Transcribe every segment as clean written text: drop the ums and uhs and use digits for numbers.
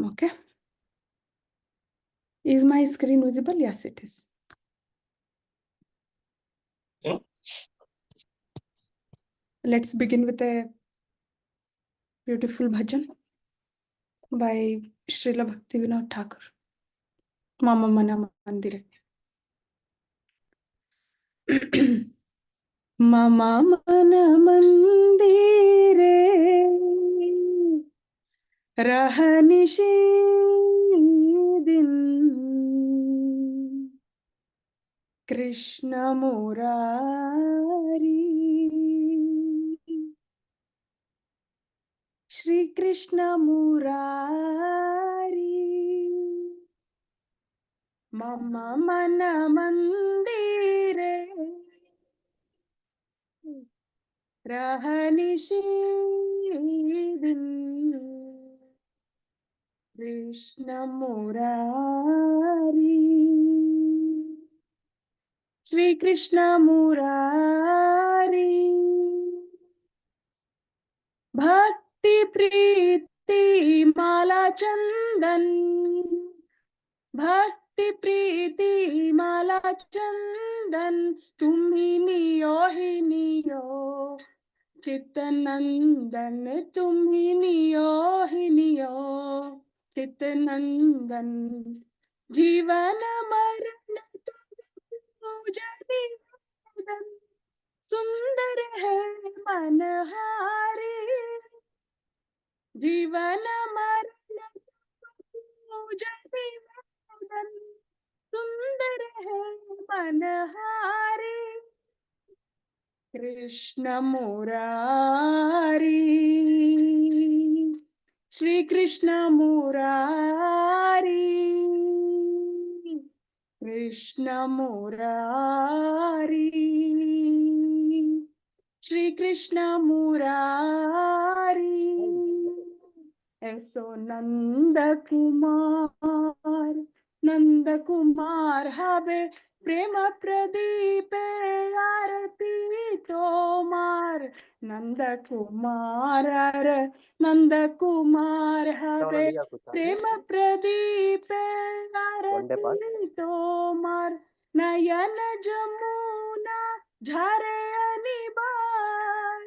Okay. Is my screen visible? Yes, it is. Yeah. Let's begin with a beautiful bhajan by Srila Bhaktivinoda Thakur. Mama Mana Mandire. Mama Mana Mandire Rahanishi Din Krishna Murari Shri Krishna Murari Mama Mana Mandire Rahanishi Din Krishna Murari Shri Krishna Murari Bhakti Priti Mala Chandan Bhakti Priti Mala Chandan Tumhi niyo hi niyo Chitanandan Tumhi niyo hi niyo Chitanandan Jivana Marana Janivadan Sundar hai manhari Jivan marna janivadan Sundar hai manhari Krishna Murari Shri Krishna Murari Krishna Murari Shri Krishna Murari Eso Nanda Kumar Habe Prema Pradeepe Arati Tomar Nanda Kumar Habe Prema Pradeepe Arati Tomar Nayana Jamuna Jhare Anibar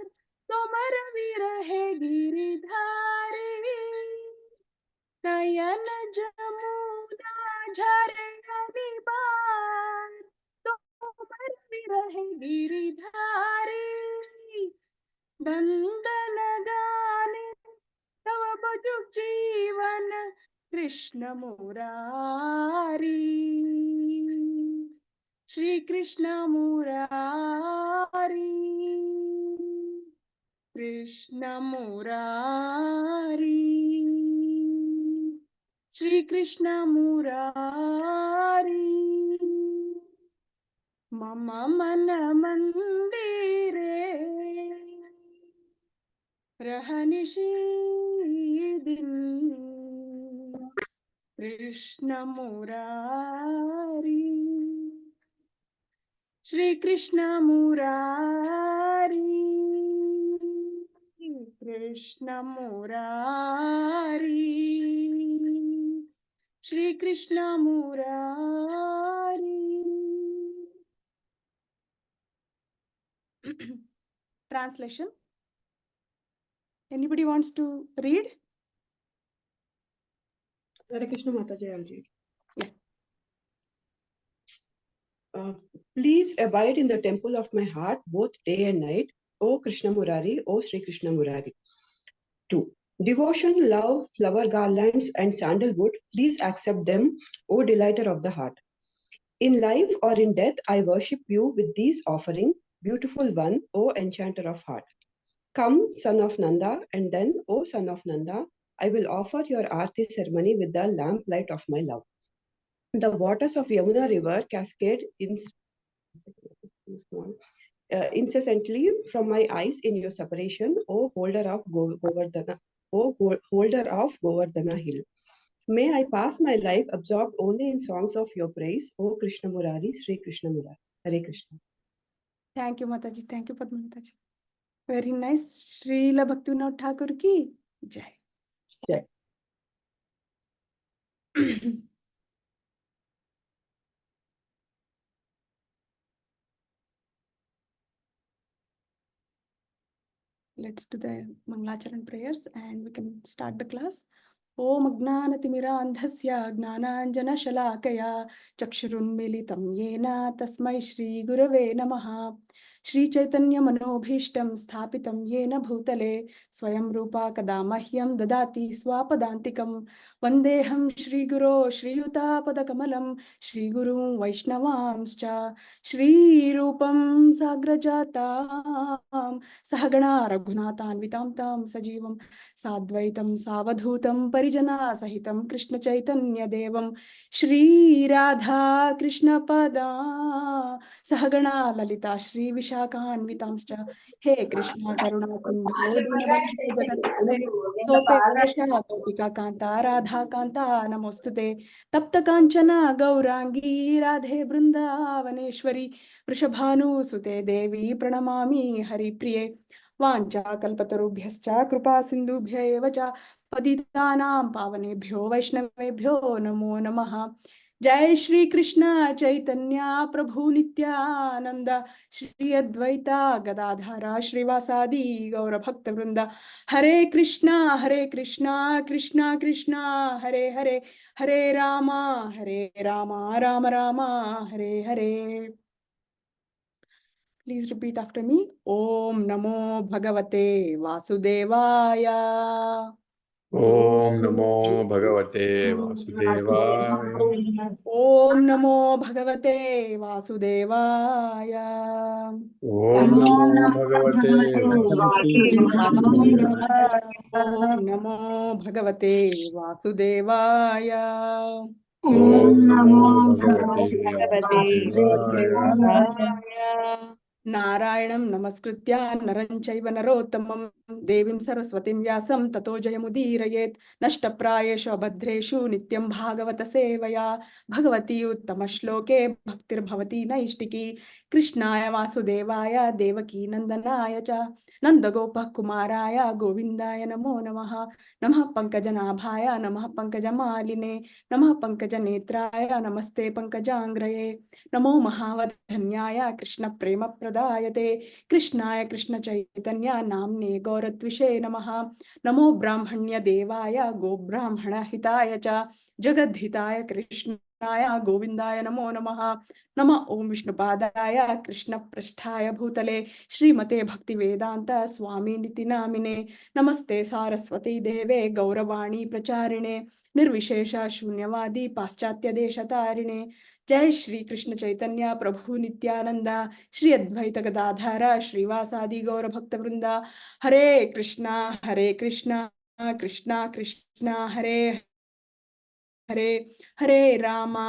Tomar Virahe Giridhari Nayan Jamuna Jhare Anibar Tomar Virahe Giridhari Dandan Gane Tava Bhajuk Jeevan Krishna Murari Shri Krishna Murari Krishna Murari Shri Krishna Murari Mama Mana Mandire Rahanishi Din Krishna Murari Shri Krishna Murari Krishna Murari Shri Krishna Murari. Translation. Anybody wants to read? Hare Krishna Mataji, I'll read. Yeah. Please abide in the temple of my heart both day and night, O Krishna Murari, O Sri Krishna Murari. 2. Devotion, love, flower garlands, and sandalwood, please accept them, O delighter of the heart. In life or in death, I worship you with these offering, beautiful one, O enchanter of heart. Come, son of Nanda, and then, O son of Nanda, I will offer your Aarti ceremony with the lamplight of my love. The waters of Yamuna river cascade incessantly from my eyes in your separation, O holder of Govardhana, holder of Govardhana hill. May I pass my life absorbed only in songs of your praise, O Krishna Murari, Sri Krishna Murari. Hare Krishna. Thank you, Mataji. Thank you, Padma Mataji. Very nice. Srila Bhaktivinoda Thakur ki Jai. Jai. Let's do the Mangalacharan prayers and we can start the class. Om Agnanatimirandhasya Gnananjanashalakaya Chakshurunmilitam Yena Tasmai Shri Gurave Namaha Shri Chaitanya Manobhishtam Sthapitam Yena Bhutale Swayam Rupa Kadamahyam Dadati Swapadantikam Vandeham Shri Guru Shri Yuta Padakamalam Shri Guru Vaishnavamscha Shri Rupam Sagrajatam सहगणा रघुनाथान्वितां तं सजीवं साद्वैतं सावधूतं परिजना सहितं कृष्ण चैतन्य देवं श्रीराधा कृष्णपदा सहगणा ललिता श्री विशाखान्वितांश्च हे कृष्ण करुणा सिन्धो दीनबन्धो जगत्पते गोपेश गोपिका कान्ता राधा कान्ता नमोस्तुते तप्त काञ्चन गौरांगी राधे वृंदावनेश्वरी वृषभानुसुते देवी प्रणमामि हरिप्रिये वाञ्छाकल्पतरुभ्यश्च कृपा सिन्धुभ्य एव च पतितानां पावनेभ्यो वैष्णवेभ्यो नमो नमः जय श्री कृष्ण चैतन्य प्रभु नित्यानंद श्री अद्वैता गदाधर श्रीवासादि गौर भक्त वृंद हरे Krishna Krishna Krishna Hare Hare Hare Rama Ram Ram Hare Hare. Please repeat after me. Om Namo Bhagavate Vasudevaya. Om Namo Bhagavate Vasudevaya. Om Namo Bhagavate Vasudevaya. Om Namo Bhagavate Vasudevaya. Om Namo Bhagavate Vasudevaya. Om Namo Bhagavate Vasudevaya. नारायणं नमस्कृत्य नरं चैव नरोत्तमं देवीं सरस्वतीं व्यासं ततो जयमुदीरयेत् नष्टप्रायेषु अभद्रेषु नित्यं भागवत सेवया भगवती उत्तमश्लोके भक्तिर्भवती नैष्टिकी कृष्णाय वासुदेवाय देवकी नन्दनाय च नन्दगोपः कुमाराय गोविन्दाय नमो नमः नमः पङ्कजनाभाय नमः पङ्कजमालिने नमः पङ्कजनेत्राय नमस्ते पङ्कजाङ्ग्रये नमो महावधन्याय कृष्ण प्रेम प्रदायते कृष्णाय कृष्ण चैतन्य नाम्ने गौरत्विषे नमः नमो ब्राह्मण्य देवाय गोब्राह्मण हिताय च जगद्धिताय कृष्णाय गोविन्दाय नमो नमः नमः ओम विष्णुपादाय कृष्ण पृष्ठाय भूतले श्रीमते भक्तिवेदांत स्वामिनिति नामिने नमस्ते सारस्वती देवे गौरवाणी प्रचारिणे निर्विशेष शून्यवादी पाश्चात्य देशतारिणे जय श्री कृष्ण चैतन्य प्रभु नित्यानंद श्री अद्वैत गदाधर श्रीवासादि गौर भक्त वृंदा हरे कृष्णा कृष्णा कृष्णा हरे हरे हरे रामा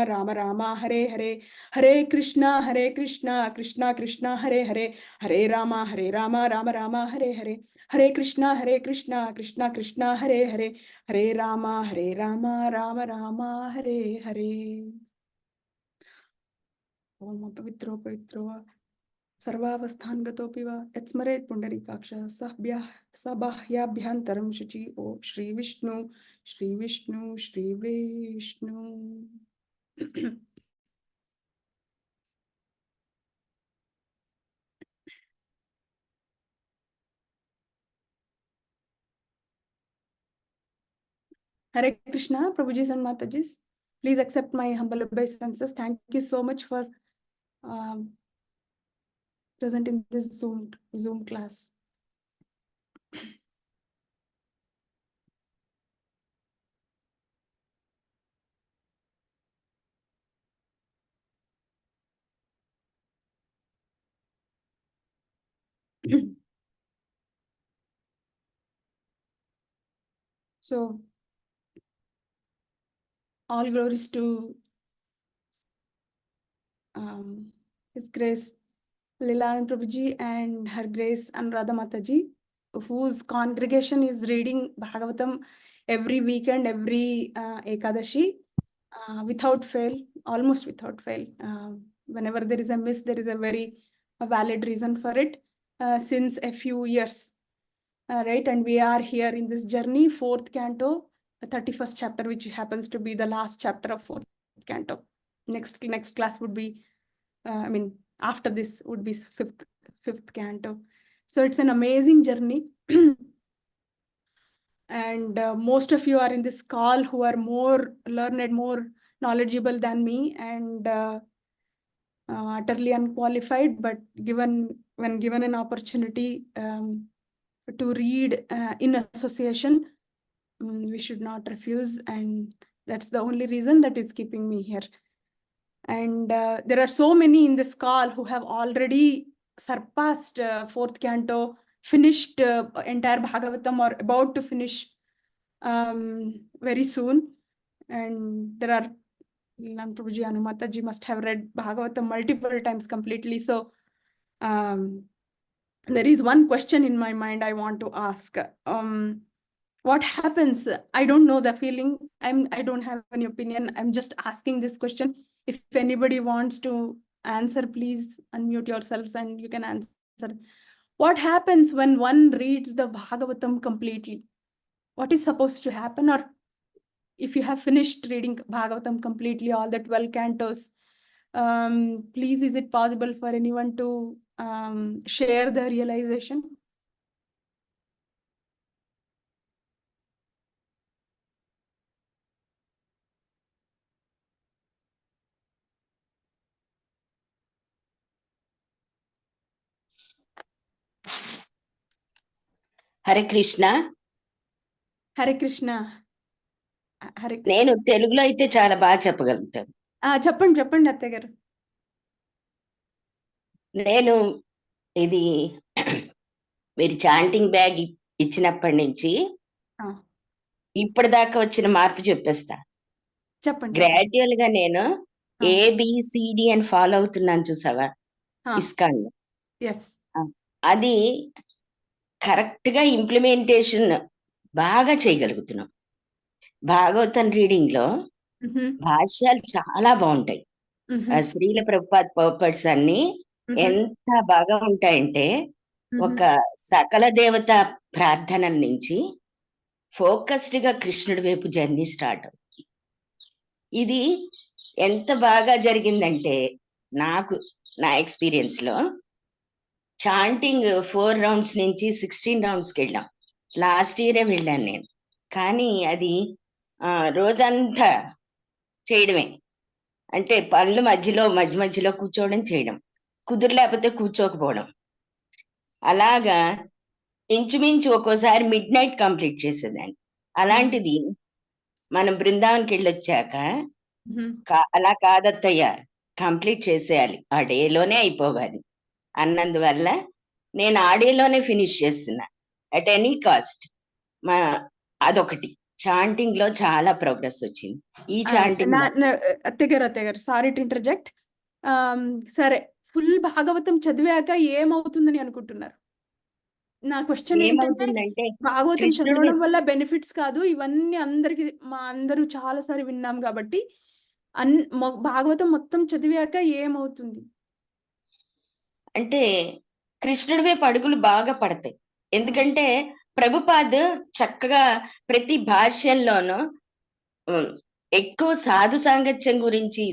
राम राम हरे हरे हरे कृष्णा कृष्णा कृष्णा हरे हरे हरे रामा राम राम हरे हरे हरे कृष्णा कृष्णा कृष्णा हरे हरे हरे रामा राम राम हरे हरे. ओम पवित्रो पवित्रो वा सर्वावस्थान गतोऽपि वा यत्स्मरेत् पुण्डरीकाक्ष स बाह्याभ्यन्तरं शुचि. ओम Shri Vishnu Shri Vishnu Shri Vishnu. Hare Krishna, Prabhujis and Matajis. Please accept my humble obeisances. Thank you so much for presenting this Zoom class. So, all glories to His Grace Lilananda Prabhuji and Her Grace Anuradha Mataji, whose congregation is reading Bhagavatam every weekend, every Ekadashi, without fail, almost without fail. Whenever there is a miss, there is a very valid reason for it, since a few years, right? And we are here in this journey, fourth canto. 31st chapter, which happens to be the last chapter of 4th canto. Next class would be, after this would be fifth canto. So it's an amazing journey. And most of you are in this call who are more learned, more knowledgeable than me, and utterly unqualified, but when given an opportunity to read in association, we should not refuse, and that's the only reason that is keeping me here. And there are so many in this call who have already surpassed 4th canto, finished entire Bhagavatam, or about to finish very soon. And there are Lilananda Prabhuji, Suma Mataji must have read Bhagavatam multiple times completely. So there is one question in my mind I want to ask. What happens? I don't know the feeling. I don't have any opinion. I'm just asking this question. If anybody wants to answer, please unmute yourselves and you can answer. What happens when one reads the Bhagavatam completely? What is supposed to happen? Or if you have finished reading Bhagavatam completely, all the 12 cantos, please, is it possible for anyone to share the realization? Hare Krishna. Hare Krishna. Hare నేను తెలుగులో అయితే చాలా బాగా చెప్పగలుగుతాను. చెప్పండి అత్తయ్య గారు. నేను ఇది మీరు చాంటింగ్ బ్యాగ్ ఇచ్చినప్పటి నుంచి ఇప్పటిదాకా వచ్చిన మార్పు చెప్పేస్తా. చెప్పండి. గ్రాడ్యువల్ గా నేను ABCD అని ఫాలో అవుతున్నాను, చూసావా ఇస్కాన్. అది కరెక్ట్ గా ఇంప్లిమెంటేషన్ బాగా చేయగలుగుతున్నాం. భాగవతం రీడింగ్ లో భాష్యాలు చాలా బాగుంటాయి. శ్రీల ప్రభుపాద్ పర్పస్ అన్ని ఎంత బాగా ఉంటాయంటే, ఒక సకల దేవత ప్రార్థనల నుంచి ఫోకస్డ్ గా కృష్ణుడి వైపు జర్నీ స్టార్ట్ అవుతుంది. ఇది ఎంత బాగా జరిగిందంటే, నాకు నా ఎక్స్పీరియన్స్ లో చాంటింగ్ 4 rounds నుంచి 16 roundsకి వెళ్ళాం. లాస్ట్ ఇయరే వెళ్ళాను నేను. కానీ అది రోజంతా చేయడమే, అంటే పనులు మధ్య మధ్యలో కూర్చోవడం చేయడం, కుదురలేకపోతే కూర్చోకపోవడం, అలాగా ఇంచుమించు ఒక్కోసారి మిడ్ నైట్ కంప్లీట్ చేసేదాన్ని. అలాంటిది మనం బృందావన్కి వెళ్ళొచ్చాక అలా కాదత్తయ్య, కంప్లీట్ చేసేయాలి, ఆ డేలోనే అయిపోవాలి అన్నందువల్ల నేను ఆ డేలోనే ఫినిష్ చేస్తున్నా అట్ ఎనీ కాస్ట్. అదొకటి. చాంటింగ్ లో చాలా ప్రోగ్రెస్ వచ్చింది. ఈ చాంటింగ్ అత్తయ్య గారు సారీ టు ఇంటర్జెక్ట్. సరే, ఫుల్ భాగవతం చదివాక ఏమవుతుందని అనుకుంటున్నారు? నా క్వశ్చన్ ఏంటంటే, భాగవతం చదవడం వల్ల బెనిఫిట్స్ కాదు ఇవన్నీ, అందరూ చాలా సారి విన్నాం కాబట్టి, భాగవతం మొత్తం చదివాక ఏమవుతుంది అంటే కృష్ణుడి వైపు అడుగులు బాగా పడతాయి. ఎందుకంటే ప్రభుపాద్ చక్కగా ప్రతి భాష్యంలోనూ ఎక్కువ సాధు సాంగత్యం గురించి,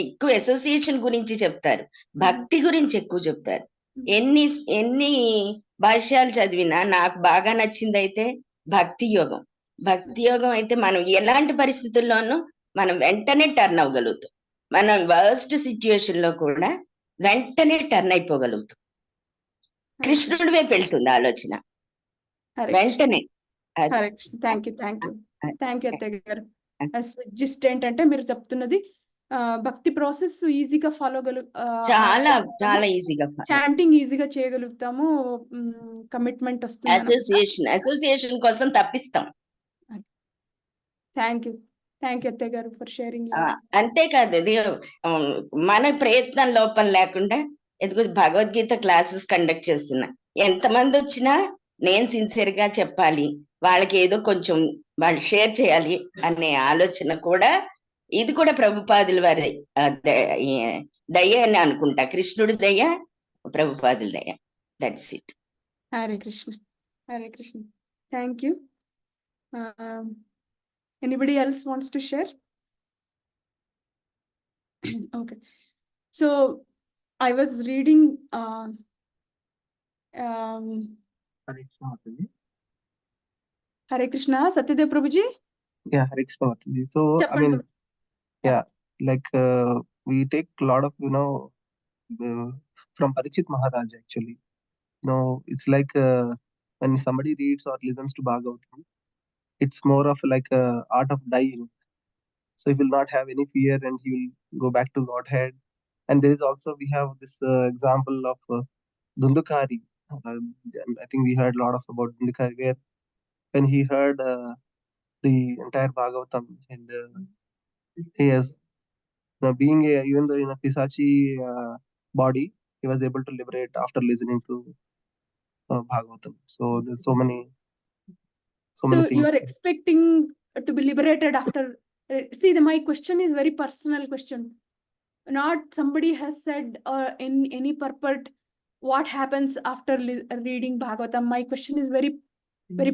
ఎక్కువ అసోసియేషన్ గురించి చెప్తారు, భక్తి గురించి ఎక్కువ చెప్తారు. ఎన్ని భాష్యాలు చదివినా నాకు బాగా నచ్చింది అయితే భక్తి యోగం. భక్తి యోగం అయితే మనం ఎలాంటి పరిస్థితుల్లోనూ మనం వెంటనే టర్న్ అవ్వగలుగుతాం. మనం వర్స్ట్ సిచ్యుయేషన్ లో కూడా వెంటనే టర్న్ అయిపోగలుగుతాం. కృష్ణుడి వైపు వెళ్తుంది ఆలోచన వెంటనే. థ్యాంక్ యూ అత్తయ్య గారు. జిస్ట్ ఏంటంటే, మీరు చెప్తున్నది భక్తి ప్రాసెస్ ఈజీగా చాలా చాలా ఈజీగా చాంటింగ్ ఈజీగా చేయగలుగుతాము, కమిట్మెంట్ వస్తుంది, అసోసియేషన్ కోసం తప్పిస్తాం. థ్యాంక్ యూ అత్తయ్య గారు ఫర్ షేరింగ్. అంతేకాదు, ఇది మన ప్రయత్నం లోపం లేకుండా, ఎందుకు భగవద్గీత క్లాసెస్ కండక్ట్ చేస్తున్నా, ఎంతమంది వచ్చినా నేను సిన్సియర్ గా చెప్పాలి, వాళ్ళకి ఏదో కొంచెం వాళ్ళు షేర్ చేయాలి అనే ఆలోచన కూడా, ఇది కూడా ప్రభుపాదుల వారి దయ అని అనుకుంటా. కృష్ణుడి దయ, ప్రభుపాదుల దయ. That's it. Hare Krishna. Thank you. Anybody else wants to share? Okay. So I was reading Hare Krishna, Satyadev Prabhuji. Yeah, Hare Krishna Mataji. So, I mean, yeah, like we take a lot of, from Parikshit Maharaj actually. It's like when somebody reads or listens to Bhagavatam, it's more of like a art of dying. So he will not have any fear and he will go back to Godhead. And there is also, we have this example of Dhundukari. And I think we heard a lot of about Dhundukari, where when he heard the entire Bhagavatam and he has, being even though in a Pisachi body, he was able to liberate after listening to Bhagavatam. So there's so many So things. you are expecting to be liberated after. See, my question is very personal question. Not somebody has said in any purport what happens after reading Bhagavatam. My question is very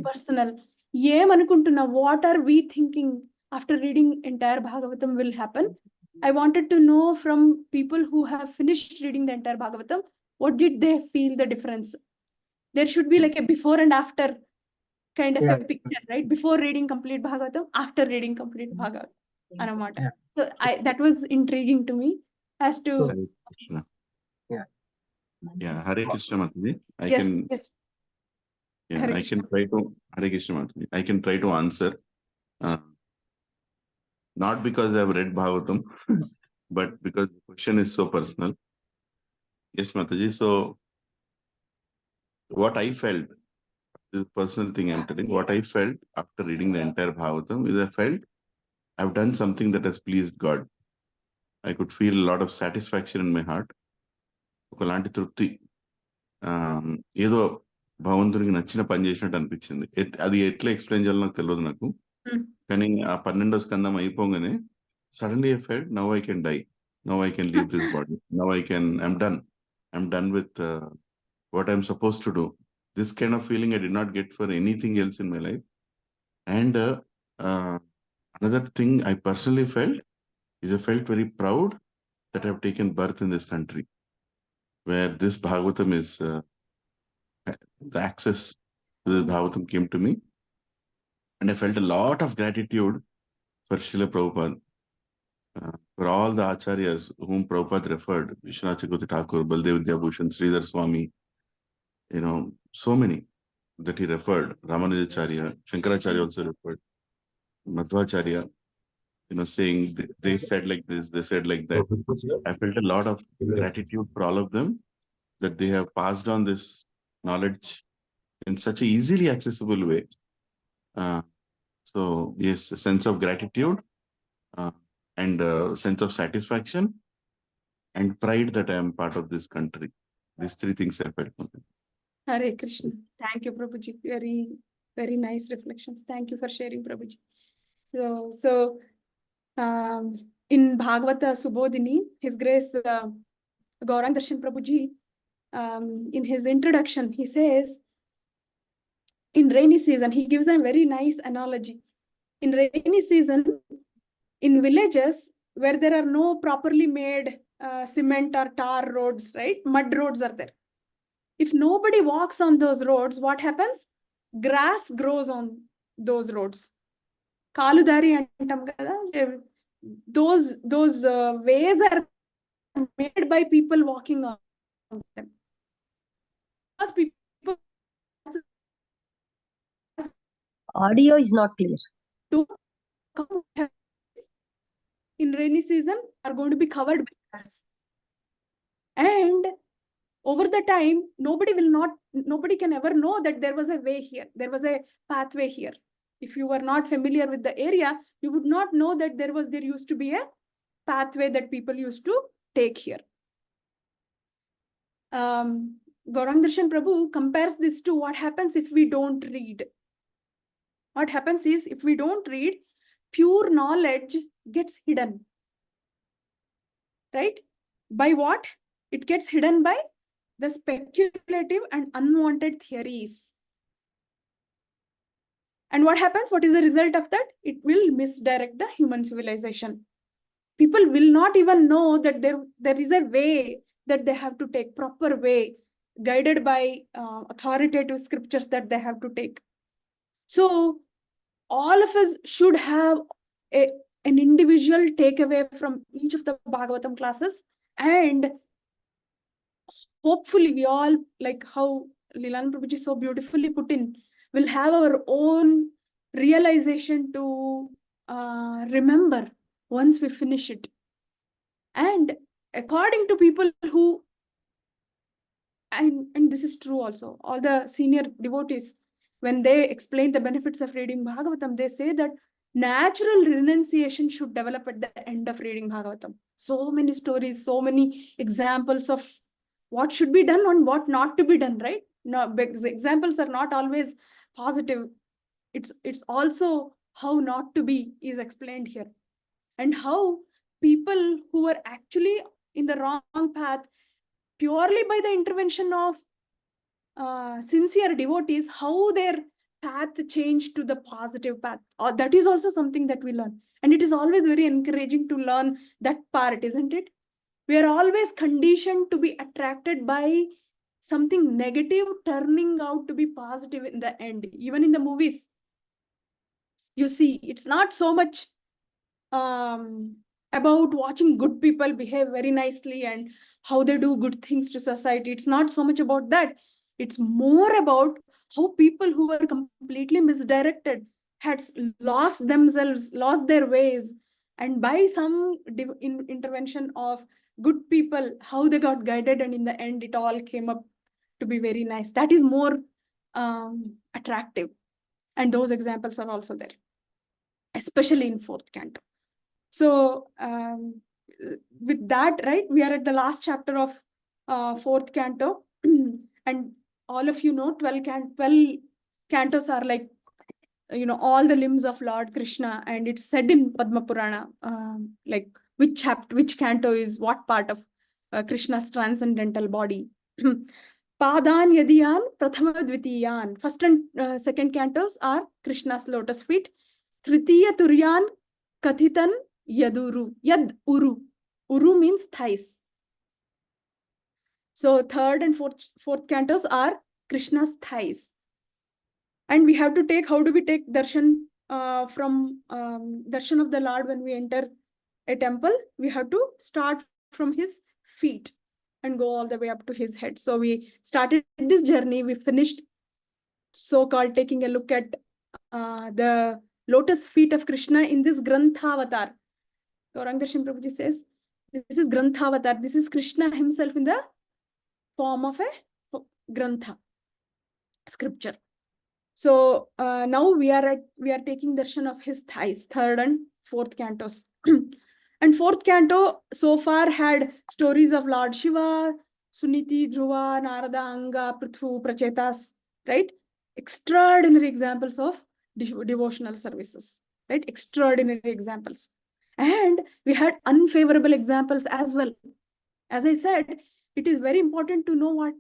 personal. What are we thinking after reading entire Bhagavatam will happen? I wanted to know from people who have finished reading the entire Bhagavatam, what did they feel the difference? There should be like a before and after kind of a picture, right? Before reading complete Bhagavatam, after reading complete Bhagavatam. Anamata. Yeah. So that was intriguing to me as to. Hare Krishna. Yeah. Hare Krishna Mataji. Yes. Hare I Krishna. can try to Hare Krishna Mataji. I can try to answer. Not because I have read Bhagavatam, but because the question is so personal. Yes, Mataji. So what I felt, this is a personal thing I'm telling, what I felt after reading the entire Bhagavatam is I felt I've done something that has pleased God. I could feel a lot of satisfaction in my heart. ఒకలాంటి తృప్తి ఏదో భగవంతుడికి నచ్చిన పని చేసినట్టు అనిపించింది. అది ఎట్లా ఎక్స్ప్లెయిన్ చేయాలో నాకు తెలియదు నాకు. కానీ ఆ 12వ స్కందం అయిపోగానే suddenly I felt now I can die, now I can leave this body, now I'm done with what I'm supposed to do. This kind of feeling I did not get for anything else in my life. And another thing I personally felt is I felt very proud that I've taken birth in this country, where this Bhagavatam is, the access to this Bhagavatam came to me. And I felt a lot of gratitude for Srila Prabhupada, for all the acharyas whom Prabhupada referred, Vishwanath Chakravarti Thakur, Baldev Vidyabhushan, Sridhar Swami, so many that he referred, Ramanujacharya, Shankaracharya also referred, Madhvacharya, saying they said like this, they said like that. I felt a lot of gratitude for all of them, that they have passed on this knowledge in such an easily accessible way. So yes, a sense of gratitude and a sense of satisfaction and pride that I am part of this country. These three things I felt. Hare Krishna. Thank you, Prabhuji. Very, very nice reflections. Thank you for sharing, Prabhuji. So in Bhagavata Subodhini, His Grace Gaurang Darshan Prabhuji, in his introduction, he says, in rainy season, he gives a very nice analogy. In rainy season, in villages where there are no properly made cement or tar roads, right? Mud roads are there. If nobody walks on those roads, what happens? Grass grows on those roads. Kaludari antam kada. Those ways are made by people walking on them. Because people. Audio is not clear. In rainy season are going to be covered by grass. And over the time, nobody can ever know that there was a way here. There was a pathway here. If you were not familiar with the area, you would not know that there used to be a pathway that people used to take here. Gaurang Darshan Prabhu compares this to what happens if we don't read. What happens is, if we don't read, pure knowledge gets hidden. Right? By what? It gets hidden by the speculative and unwanted theories. And what happens? What is the result of that? It will misdirect the human civilization. People will not even know that there is a way that they have to take, proper way, guided by authoritative scriptures that they have to take. So all of us should have an individual takeaway from each of the Bhagavatam classes, and hopefully we all, like how Lilananda Prabhuji so beautifully put in, will have our own realization to remember once we finish it. And according to people who, and this is true also, all the senior devotees, when they explain the benefits of reading Bhagavatam, they say that natural renunciation should develop at the end of reading Bhagavatam. So many stories, so many examples of what should be done and what not to be done, right? No, examples are not always positive. It's also how not to be is explained here, and how people who are actually in the wrong path, purely by the intervention of sincere devotees, how their path changed to the positive path. That is also something that we learn. And it is always very encouraging to learn that part, isn't it? We are always conditioned to be attracted by something negative turning out to be positive in the end. Even in the movies, you see, it's not so much about watching good people behave very nicely and how they do good things to society. It's not so much about that. It's more about how people who were completely misdirected had lost themselves, lost their ways, and by some intervention of good people, how they got guided, and in the end it all came up to be very nice. That is more attractive, and those examples are also there, especially in fourth canto. So with that, right, we are at the last chapter of fourth canto. And all of you know 12 cantos are like, all the limbs of Lord Krishna, and it's said in Padma Purana, like which canto is what part of Krishna's transcendental body. Padan Yadiyan Prathama Dvitiyan. First and second cantos are Krishna's lotus feet. Tritiya Turyan Kathitan Yaduru. Yad Uru. Uru means thighs. So third and fourth cantos are Krishna's thighs. And we have to take, how do we take darshan from darshan of the Lord when we enter a temple? We have to start from his feet and go all the way up to his head. So we started this journey, we finished so-called taking a look at the lotus feet of Krishna in this Grantha-avatar. Gauranga Darshan Prabhuji says, this is Grantha-avatar. This is Krishna himself in the form of a Grantha, scripture. So now we are taking darshan of his thighs, third and fourth cantos. And fourth canto so far had stories of Lord Shiva, Suniti, Dhruva, Narada, Anga, Prithu, Prachetas, right? Extraordinary examples of devotional services, right? Extraordinary examples. And we had unfavorable examples as well. As I said, it is very important to know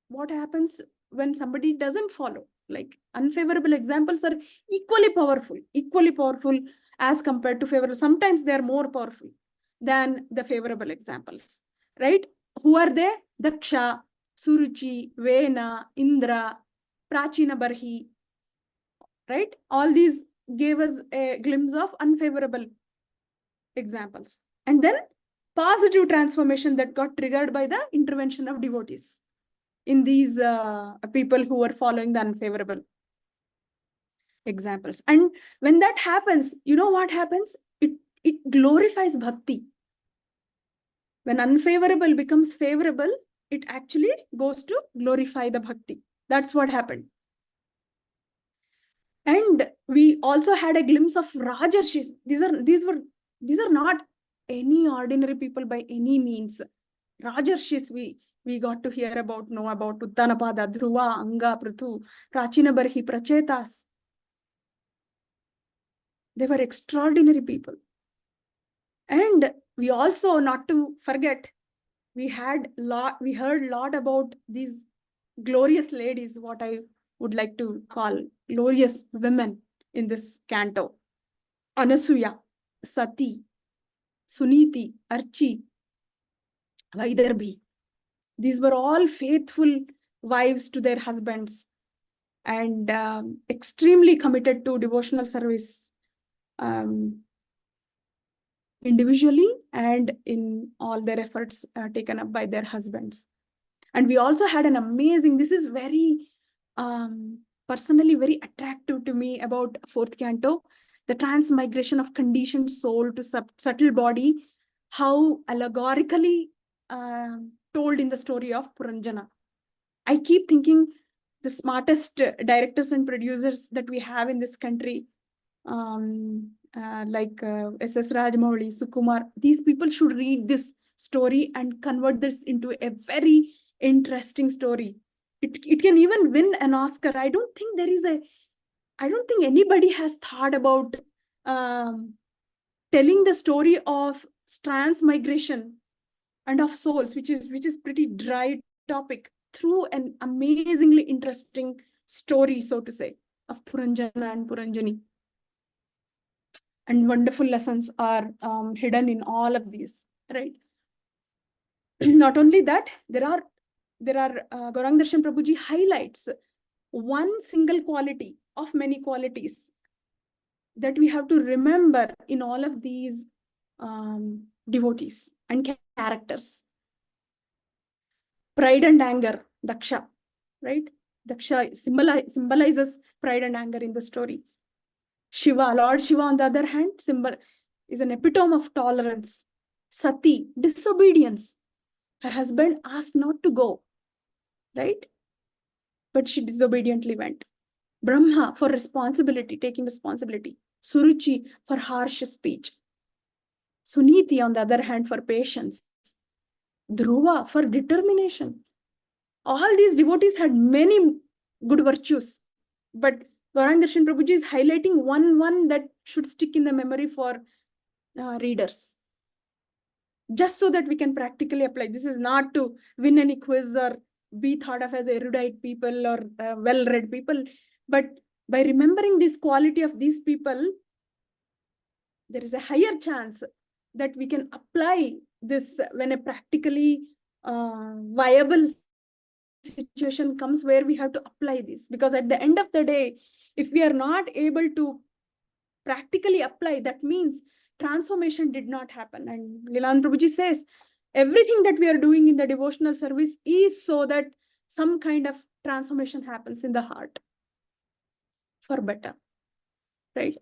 what happens when somebody doesn't follow. Like unfavorable examples are equally powerful as compared to favorable. Sometimes they are more powerful than the favorable examples, right? Who are they? Daksha, Suruchi, Vena, Indra, Prachina Barhi, right? All these gave us a glimpse of unfavorable examples. And then positive transformation that got triggered by the intervention of devotees in these people who were following the unfavorable examples. And when that happens, you know what happens? It glorifies bhakti. When unfavorable becomes favorable, it actually goes to glorify the bhakti. That's what happened. And we also had a glimpse of Rajarshis. These are not any ordinary people by any means. Rajarshis we got to hear about, know about Uttanapada, Dhruva, Anga, Prithu, Prachina Barhi, Prachetas. They were extraordinary people. And we also, not to forget, we heard a lot about these glorious ladies, what I would like to call glorious women in this canto. Anasuya, Sati, Suniti, Archi, Vaidarbhi. These were all faithful wives to their husbands and extremely committed to devotional service individually and in all their efforts taken up by their husbands. And we also had an amazing, this is very personally very attractive to me about fourth canto, the transmigration of conditioned soul to subtle body, how allegorically told in the story of Puranjana. I keep thinking the smartest directors and producers that we have in this country, like S.S. Rajmouli, Sukumar, these people should read this story and convert this into a very interesting story. It can even win an Oscar. I don't think anybody has thought about telling the story of transmigration and of souls, which is pretty dry topic, through an amazingly interesting story, so to say, of Puranjana and Puranjani. And wonderful lessons are hidden in all of these, right? Not only that, there are Gaurang Darshan Prabhuji highlights one single quality of many qualities that we have to remember in all of these devotees and characters. Pride and anger, Daksha, right? Daksha symbolizes pride and anger in the story. Shiva, Lord Shiva, on the other hand, is an epitome of tolerance. Sati, disobedience. Her husband asked not to go, right? But she disobediently went. Brahma, for responsibility, taking responsibility. Suruchi, for harsh speech. Suniti, on the other hand, for patience. Dhruva, for determination. All these devotees had many good virtues, but Gaurang Darshan Prabhuji is highlighting one that should stick in the memory for readers, just so that we can practically apply. This is not to win any quiz or be thought of as erudite people or well-read people, but by remembering this quality of these people, there is a higher chance that we can apply this when a practically viable situation comes where we have to apply this. Because at the end of the day, if we are not able to practically apply, that means transformation did not happen. And Lilananda Prabhuji says, everything that we are doing in the devotional service is so that some kind of transformation happens in the heart for better, right?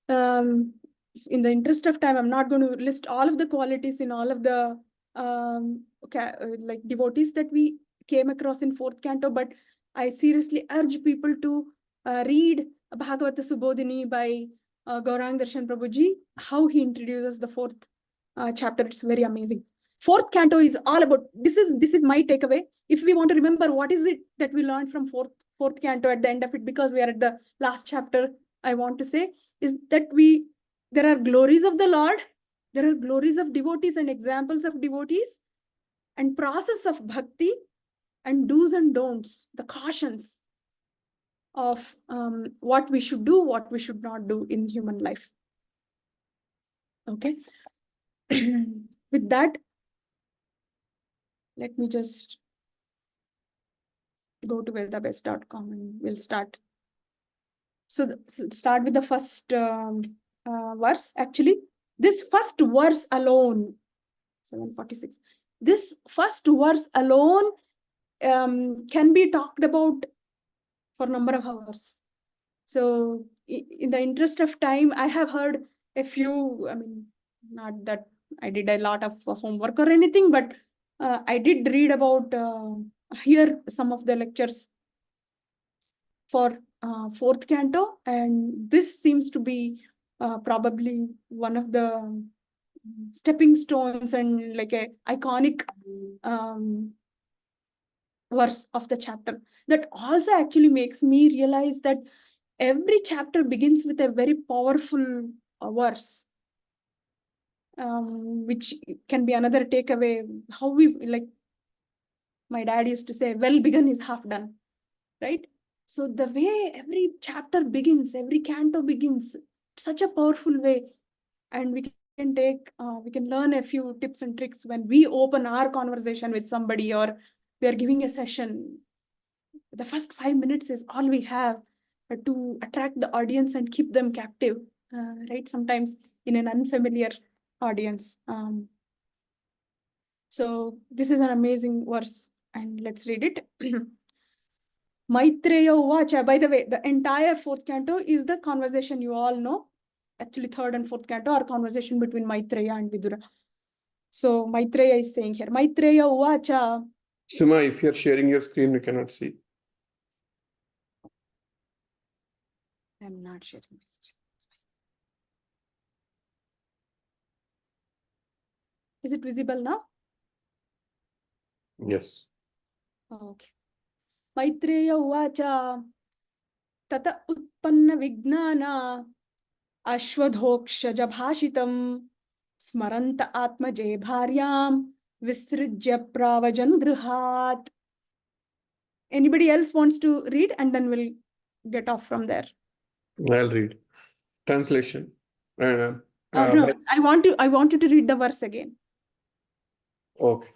In the interest of time, I'm not going to list all of the qualities in all of the like devotees that we came across in fourth canto, but I seriously urge people to read Bhagavata Subodhini by Gaurang Darshan Prabhuji, how he introduces the fourth chapter. It's very amazing. Fourth canto is all about, this is my takeaway. If we want to remember what is it that we learned from fourth canto at the end of it, because we are at the last chapter, I want to say is that there are glories of the Lord, there are glories of devotees and examples of devotees, and process of bhakti, and do's and don'ts, the cautions of what we should do, what we should not do in human life. Okay. With that, let me just go to vedabest.com and we'll start. So start with the first verse. Actually, this first verse alone, 746, this first verse alone can be talked about for a number of hours. So in the interest of time, I have heard a few, I mean, not that I did a lot of homework or anything, but I did read about, hear some of the lectures for fourth canto, and this seems to be probably one of the stepping stones and like a iconic verse of the chapter that also actually makes me realize that every chapter begins with a very powerful verse, which can be another takeaway. How we, like my dad used to say, well begun is half done, right? So the way every chapter begins, every canto begins, such a powerful way. And we can learn a few tips and tricks when we open our conversation with somebody or we are giving a session. The first 5 minutes is all we have to attract the audience and keep them captive, right? Sometimes in an unfamiliar audience. So this is an amazing verse, and let's read it. Maitreya Uvacha. By the way, the entire fourth canto is the conversation you all know. Actually, third and fourth canto are conversation between Maitreya and Vidura. So Maitreya is saying here, Maitreya Uvacha. Suma, if you're sharing your screen, we cannot see. I'm not sharing my screen. Is it visible now? Yes. Okay. Maitreya Uvacha. Tata Utpanna Vignana Ashwadhokshaja Bhashitam Smaranta Atmaje Bharyam Visrijya Pravajan Grihat. Anybody else wants to read, and then we'll get off from there. I'll read. Translation. No, I want you to read the verse again. Okay.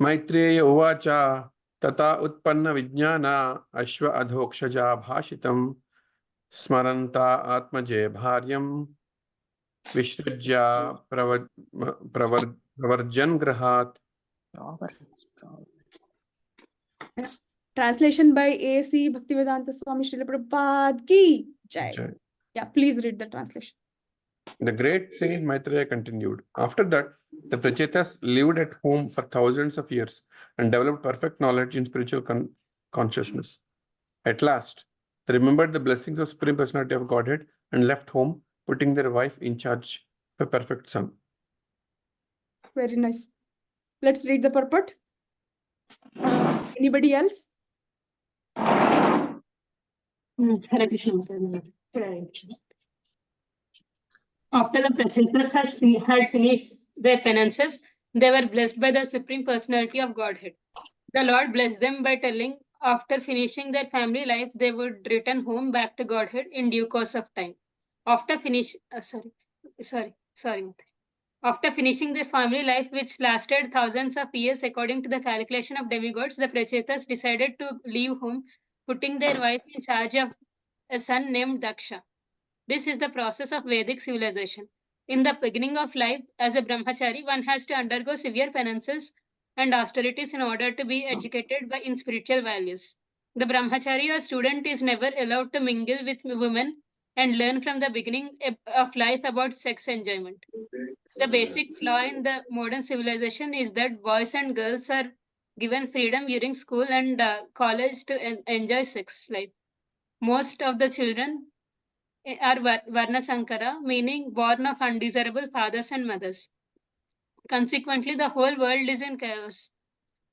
Maitreya Uvacha Tata Utpanna Vijnana Ashwa Adhokshaja Bhashitam Smaranta Atmaje Bharyam Vishrujya Pravarjan Grahat. Translation by A.C. Bhaktivedanta Swami Srila Prabhupada ki jai. Jai. Yeah, please read the translation. The great Saint Maitreya continued. After that, the Prachetas lived at home for thousands of years and developed perfect knowledge in spiritual consciousness. At last, they remembered the blessings of Supreme Personality of Godhead and left home, putting their wife in charge of a perfect son. Very nice. Let's read the purport. Anybody else? Hare Krishna. After the Prachetas had finished their penances, they were blessed by the Supreme Personality of Godhead. The Lord blessed them by telling, after finishing their family life, they would return home back to Godhead in due course of time. After finishing their family life, which lasted thousands of years according to the calculation of demigods, the Prachetas decided to leave home, putting their wife in charge of a son named Daksha. This is the process of Vedic civilization. In the beginning of life, as a brahmachari, one has to undergo severe penances and austerities in order to be educated in spiritual values. The brahmachari or student is never allowed to mingle with women and learn from the beginning of life about sex enjoyment. The basic flaw in the modern civilization is that boys and girls are given freedom during school and college to enjoy sex life. Most of the children are Varna Sankara, meaning born of undesirable fathers and mothers. Consequently, the whole world is in chaos.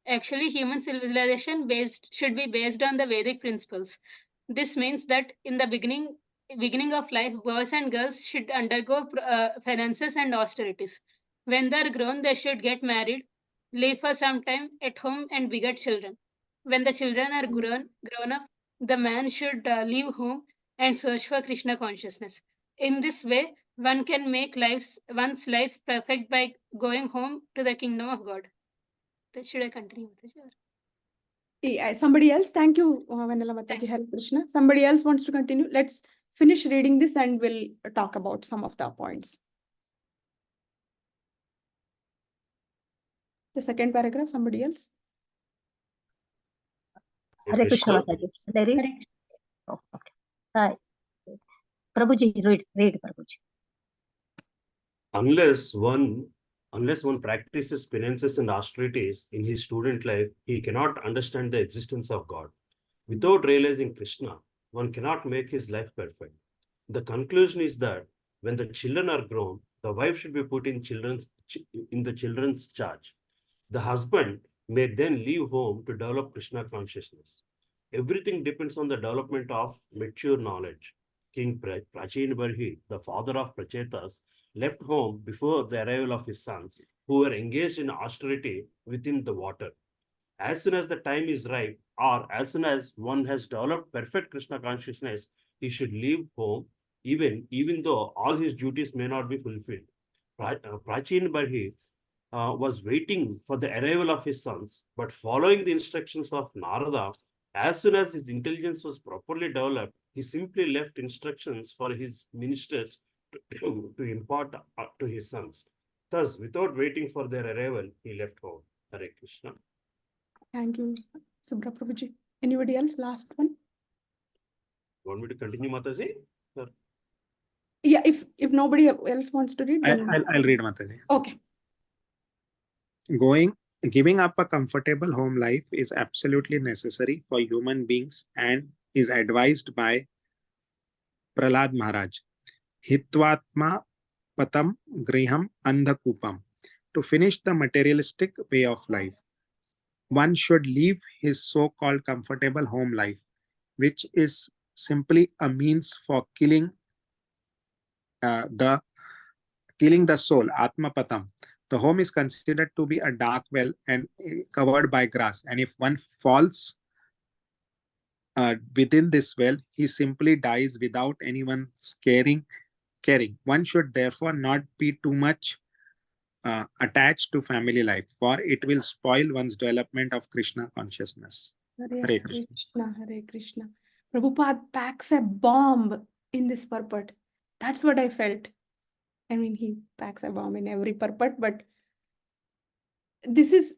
Actually, human civilization should be based on the Vedic principles. This means that in the beginning of life, boys and girls should undergo penances and austerities. When they are grown, they should get married, live for some time at home, and beget children. When the children are grown up, the man should leave home and search for Krishna consciousness. In this way, one can make one's life perfect by going home to the kingdom of God. Should I continue? Somebody else? Thank you, Vanilla Mataji, Hare Krishna. Somebody else wants to continue? Let's finish reading this and we'll talk about some of the points. The second paragraph, somebody else? Hare Krishna Mataji. Shall I read? Oh, okay. Hi. Prabhuji, read Prabhuji. Unless one practices penances and austerities in his student life, he cannot understand the existence of God. Without realizing Krishna, one cannot make his life perfect. The conclusion is that when the children are grown, the wife should be put in the children's charge. The husband may then leave home to develop Krishna consciousness. Everything depends on the development of mature knowledge. King Prachin Barhi, the father of Prachetas, left home before the arrival of his sons, who were engaged in austerity within the water. As soon as the time is right, or as soon as one has developed perfect Krishna consciousness, he should leave home, even though all his duties may not be fulfilled. Prachin Barhi was waiting for the arrival of his sons, but following the instructions of Narada, as soon as his intelligence was properly developed, he simply left instructions for his ministers to impart to his sons. Thus, without waiting for their arrival, he left home. Hare Krishna. Thank you, Subra Prabhuji. Anybody else? Last one? Want me to continue, Mataji? Sir. Yeah, if nobody else wants to read, then I'll read, Mataji. okay. Giving up a comfortable home life is absolutely necessary for human beings and is advised by Prahlad Maharaj. Hitvatma patam griham andhakupam. To finish the materialistic way of life, one should leave his so-called comfortable home life, which is simply a means for killing the soul, Atmapatam. The home is considered to be a dark well and covered by grass. And if one falls within this well, he simply dies without anyone's caring. One should therefore not be too much attached to family life, for it will spoil one's development of Krishna consciousness. Hare Krishna, Hare Krishna. Prabhupada packs a bomb in this purport. That's what I felt. I mean, he packs a bomb in every purport, but this is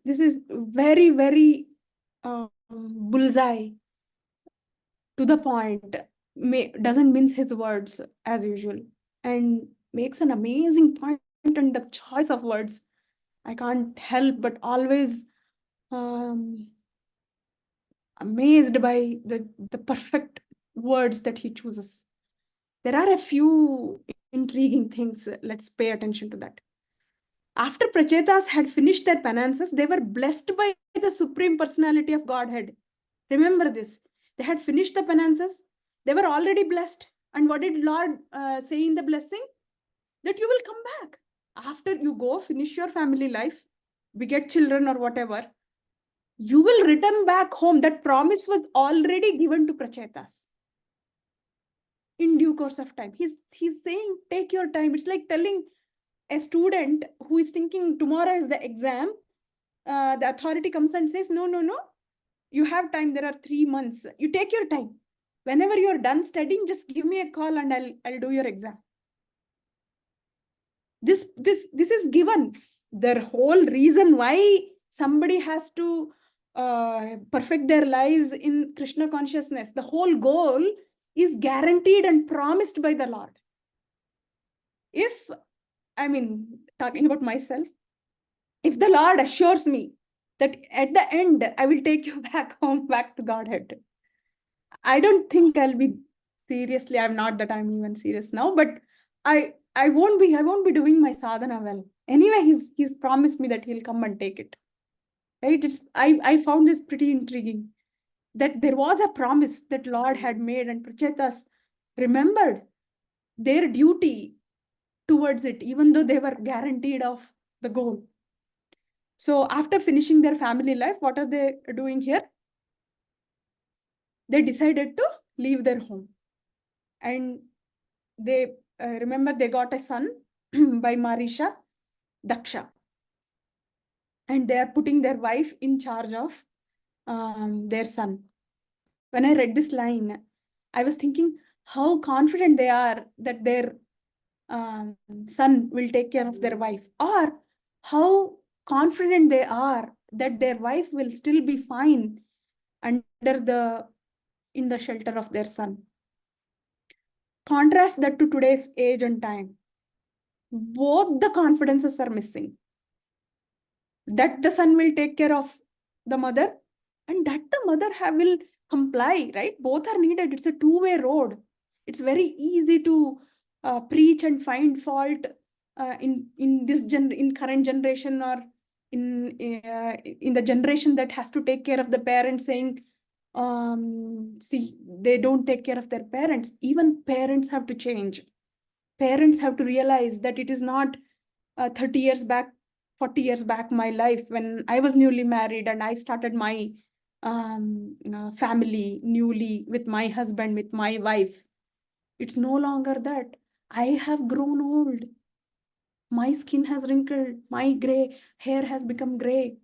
very, very bullseye, to the point. Doesn't mince his words as usual, and makes an amazing point on the choice of words. I can't help but always amazed by the perfect words that he chooses. There are a few intriguing things. Let's pay attention to that. After Prachetas had finished their penances, they were blessed by the Supreme Personality of Godhead. Remember this. They had finished the penances. They were already blessed. And what did Lord say in the blessing? That you will come back. After you go finish your family life, beget children or whatever, you will return back home. That promise was already given to Prachetas in due course of time. He's saying, take your time. It's like telling a student who is thinking tomorrow is the exam. The authority comes and says, no, you have time. There are 3 months. You take your time. Whenever you're done studying, just give me a call and I'll do your exam. This is given. The whole reason why somebody has to perfect their lives in Krishna consciousness, the whole goal is guaranteed and promised by the Lord. If, I mean, talking about myself, if the Lord assures me that at the end, I will take you back home, back to Godhead, I don't think I'll be seriously, I'm not that I'm even serious now, but I won't be doing my sadhana well. Anyway, he's promised me that he'll come and take it. Right? I found this pretty intriguing, that there was a promise that Lord had made, and Prachetas remembered their duty towards it, even though they were guaranteed of the goal. So after finishing their family life, what are they doing here? They decided to leave their home. And they, remember, they got a son by Marisha, Daksha. And they are putting their wife in charge of their son. When I read this line, I was thinking how confident they are that their son will take care of their wife, or how confident they are that their wife will still be fine in the shelter of their son. Contrast that to today's age and time. Both the confidences are missing. That the son will take care of the mother, and that the mother will comply, right? Both are needed. It's a two-way road. It's very easy to preach and find fault in current generation, or in the generation that has to take care of the parents, saying, see, they don't take care of their parents. Even parents have to change. Parents have to realize that it is not 30 years back 40 years back, my life, when I was newly married and I started my family newly with my husband, with my wife. It's no longer that. I have grown old. My skin has wrinkled. My gray hair has become gray.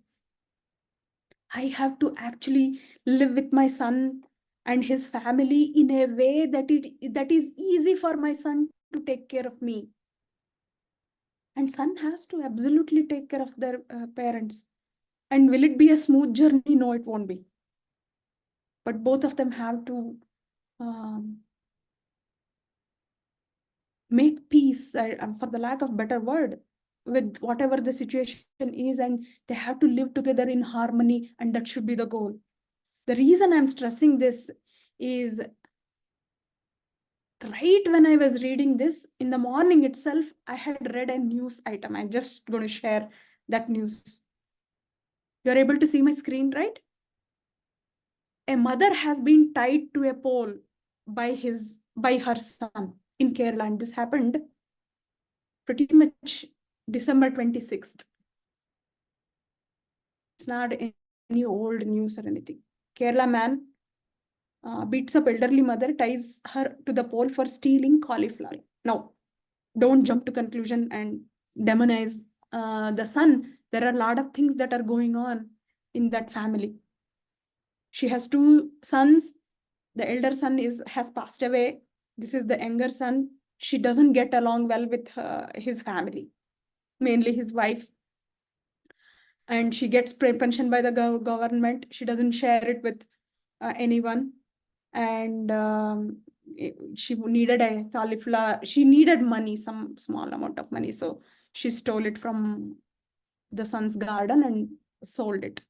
I have to actually live with my son and his family in a way that is easy for my son to take care of me. And son has to absolutely take care of their parents. And will it be a smooth journey? No, it won't be. But both of them have to make peace, for the lack of better word, with whatever the situation is, and they have to live together in harmony, and that should be the goal. The reason I'm stressing this is right when I was reading this in the morning itself, I had read a news item. I'm just going to share that news. You're able to see my screen, right? A mother has been tied to a pole by her son in Kerala, and this happened pretty much December 26th. It's not any old news or anything. Kerala man beats up elderly mother, ties her to the pole for stealing cauliflower. Now, don't jump to conclusion and demonize the son. There are a lot of things that are going on in that family. She has 2 sons. The elder son has passed away. This is the younger son. She doesn't get along well with his family, mainly his wife. And she gets pension by the government. She doesn't share it with anyone. And she needed a cauliflower. She needed money, some small amount of money. So she stole it from the son's garden and sold it.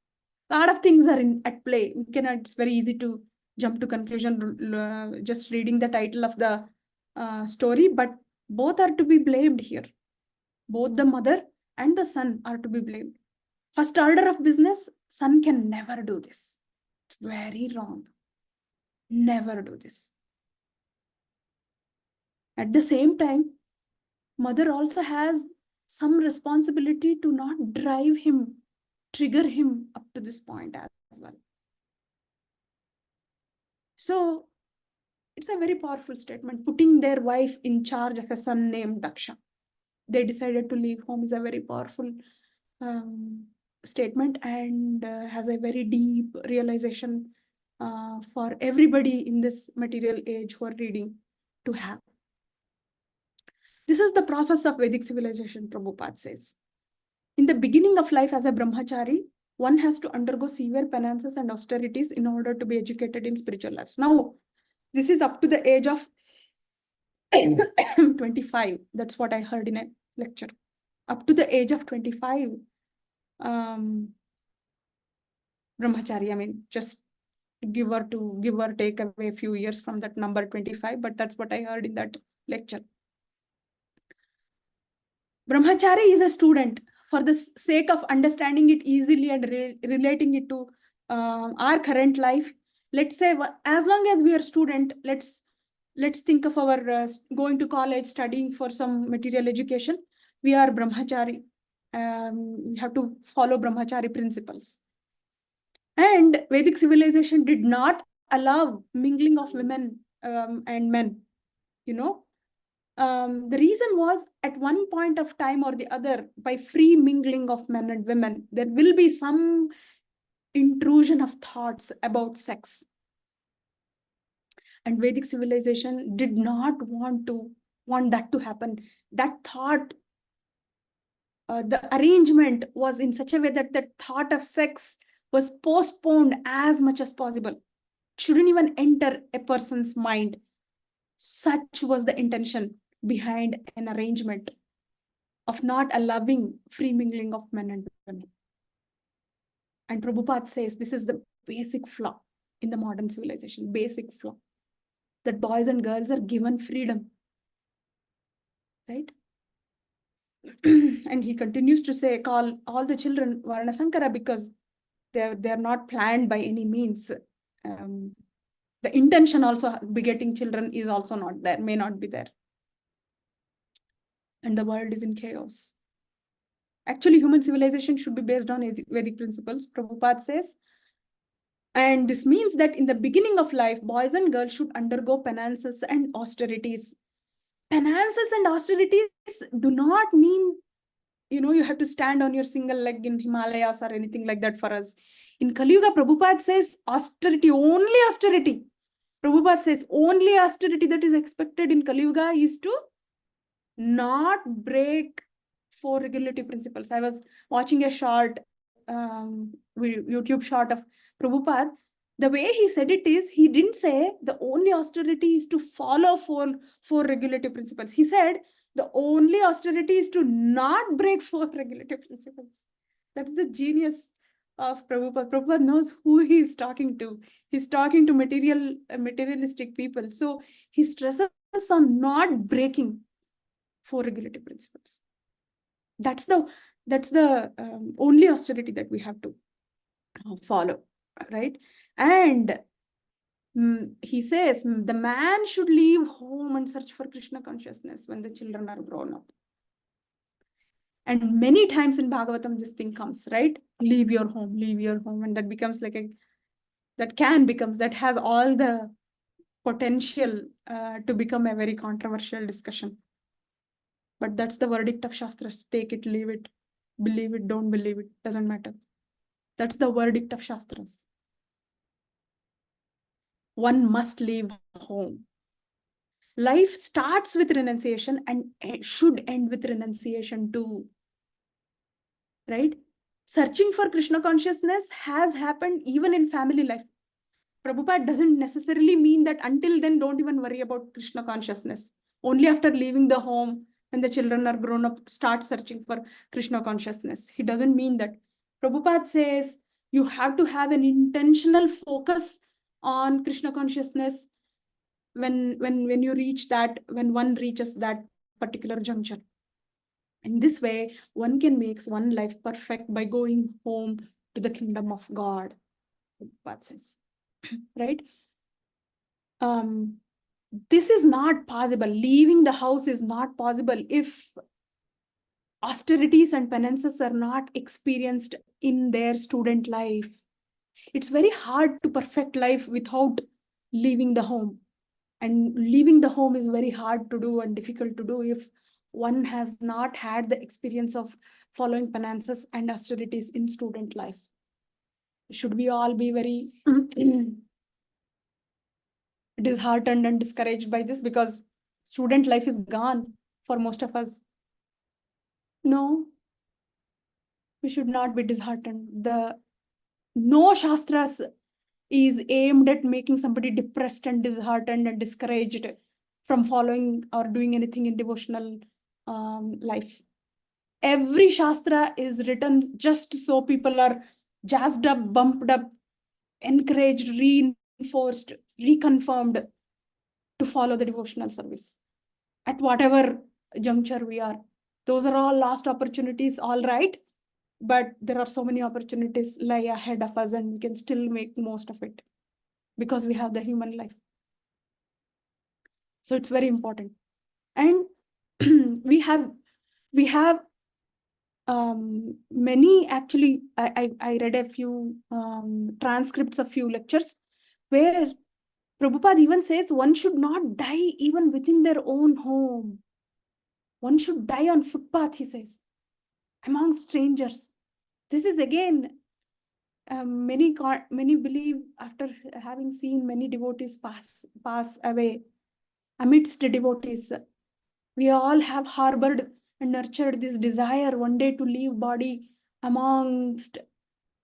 A lot of things are at play. It's very easy to jump to conclusion just reading the title of the story, but both are to be blamed here. Both the mother and the son are to be blamed. First order of business, son can never do this. It's very wrong. Never do this. At the same time, mother also has some responsibility to not drive him, trigger him up to this point as well. So it's a very powerful statement. Putting their wife in charge of a son named Daksha. They decided to leave home is a very powerful statement, and has a very deep realization for everybody in this material age who are reading to have. This is the process of Vedic civilization, Prabhupada says. In the beginning of life as a brahmachari, one has to undergo severe penances and austerities in order to be educated in spiritual lives. Now, this is up to the age of 25. That's what I heard in a lecture. Up to the age of 25, brahmachari, I mean, just give or take away a few years from that number 25, but that's what I heard in that lecture. Brahmachari is a student. For the sake of understanding it easily and relating it to our current life, let's say as long as we are student, let's think of our going to college, studying for some material education. We are brahmachari. We have to follow brahmachari principles. And Vedic civilization did not allow mingling of women and men, you know. The reason was, at one point of time or the other, by free mingling of men and women, there will be some intrusion of thoughts about sex. And Vedic civilization did not want that to happen. That thought, the arrangement was in such a way that the thought of sex was postponed as much as possible. It shouldn't even enter a person's mind. Such was the intention behind an arrangement of not allowing free mingling of men and women. And Prabhupada says this is the basic flaw in the modern civilization, basic flaw, that boys and girls are given freedom, right? And he continues to say, call all the children Varna Sankara, because they're not planned by any means. The intention also begetting children is also not there, may not be there. And the world is in chaos. Actually, human civilization should be based on Vedic principles, Prabhupada says. And this means that in the beginning of life, boys and girls should undergo penances and austerities. Penances and austerities do not mean, you have to stand on your single leg in Himalayas or anything like that for us. In Kali Yuga, Prabhupada says austerity, only austerity. Prabhupada says only austerity that is expected in Kali Yuga is to not break 4 regulative principles. I was watching a short YouTube short of Prabhupada. The way he said it is, he didn't say the only austerity is to follow four regulative principles. He said the only austerity is to not break 4 regulative principles. That's the genius of Prabhupada. Prabhupada knows who he is talking to. He's talking to materialistic people. So he stresses on not breaking 4 regulative principles. That's the only austerity that we have to follow, right? And he says the man should leave home and search for Krishna consciousness when the children are grown up. And many times in Bhagavatam, this thing comes, right? Leave your home, and that becomes like that has all the potential to become a very controversial discussion. But that's the verdict of Shastras. Take it, leave it, believe it, don't believe it, doesn't matter. That's the verdict of Shastras. One must leave home. Life starts with renunciation and should end with renunciation too. Right? Searching for Krishna consciousness has happened even in family life. Prabhupada doesn't necessarily mean that until then don't even worry about Krishna consciousness. Only after leaving the home, when the children are grown up, start searching for Krishna consciousness. He doesn't mean that. Prabhupada says you have to have an intentional focus on Krishna consciousness when you reach that, when one reaches that particular juncture. In this way, one can make one life perfect by going home to the kingdom of God. Prabhupada says, right? This is not possible. Leaving the house is not possible if austerities and penances are not experienced in their student life. It's very hard to perfect life without leaving the home. And leaving the home is very hard to do and difficult to do if one has not had the experience of following penances and austerities in student life. Should we all be very disheartened and discouraged by this because student life is gone for most of us? No, we should not be disheartened. No Shastras is aimed at making somebody depressed and disheartened and discouraged from following or doing anything in devotional life. Every Shastra is written just so people are jazzed up, bumped up, encouraged, reinforced, reconfirmed to follow the devotional service at whatever juncture we are. Those are all lost opportunities, all right, but there are so many opportunities lie ahead of us and we can still make most of it because we have the human life. So it's very important. And we have many, actually, I read a few transcripts of few lectures where Prabhupada even says one should not die even within their own home. One should die on footpath, he says, among strangers. This is again, many believe after having seen many devotees pass away amidst the devotees. We all have harbored and nurtured this desire one day to leave body amongst,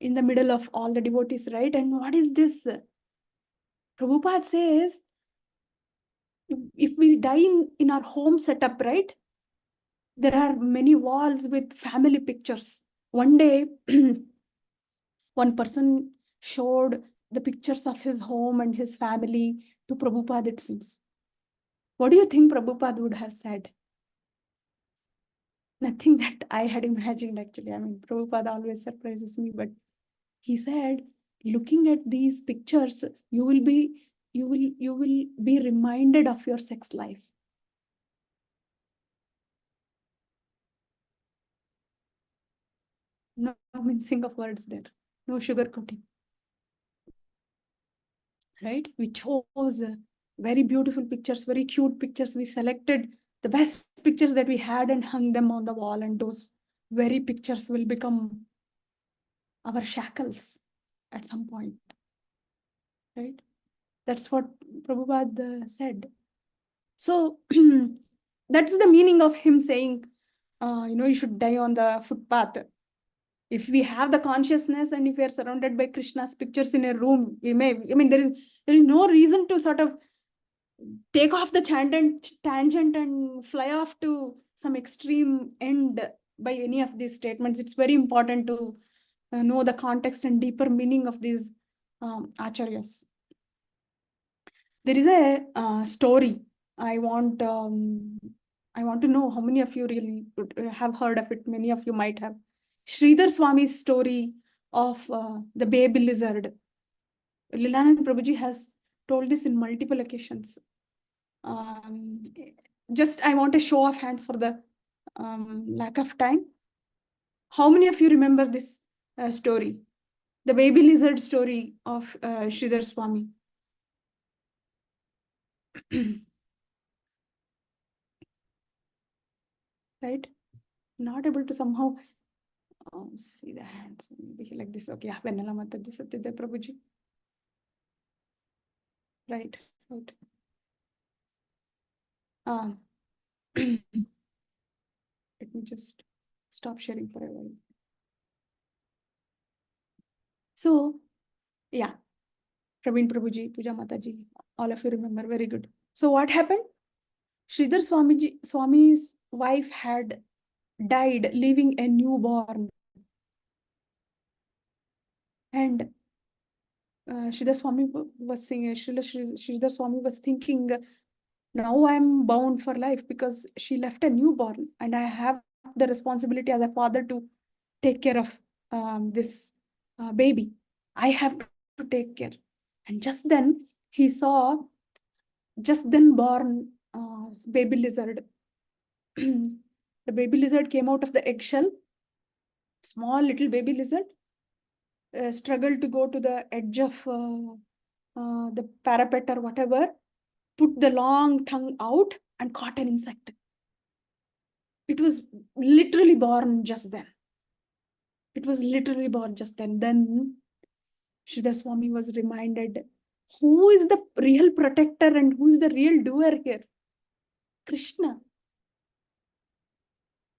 in the middle of all the devotees, right? And what is this? Prabhupada says, if we die in our home setup, right? There are many walls with family pictures. One day, one person showed the pictures of his home and his family to Prabhupada, it seems. What do you think Prabhupada would have said? Nothing that I had imagined, actually. I mean, Prabhupada always surprises me, but he said, looking at these pictures, you will be reminded of your sex life. 。No mincing of words there. No sugar coating. Right? We chose very beautiful pictures, very cute pictures. We selected the best pictures that we had and hung them on the wall, and those very pictures will become our shackles at some point. Right? That's what Prabhupada said. So that's the meaning of him saying, you should die on the footpath. If we have the consciousness and if we are surrounded by Krishna's pictures in a room, there is no reason to sort of take off the tangent and fly off to some extreme end by any of these statements. It's very important to know the context and deeper meaning of these acharyas. There is a story. I want to know how many of you really have heard of it. Many of you might have. Sridhar Swami's story of the baby lizard. Lilananda Prabhuji has told this in multiple occasions. Just I want a show of hands for the lack of time. How many of you remember this story? The baby lizard story of Sridhar Swami. Right? Not able to somehow see the hands. Maybe like this. Okay, Vennala Mataji, Satyadeva Prabhuji. Right. Let me just stop sharing for a while. So, yeah, Praveen Prabhuji, Puja Mataji, all of you remember, very good. So what happened? Sridhar Swami's wife had died, leaving a newborn. And Sridhar Swami was saying, Sridhar Swami was thinking, now I'm bound for life because she left a newborn and I have the responsibility as a father to take care of this baby. I have to take care. And just then he saw just then born baby lizard. The baby lizard came out of the eggshell. Small little baby lizard struggled to go to the edge of the parapet or whatever, put the long tongue out and caught an insect. It was literally born just then. Then Sridhar Swami was reminded, who is the real protector and who is the real doer here? Krishna.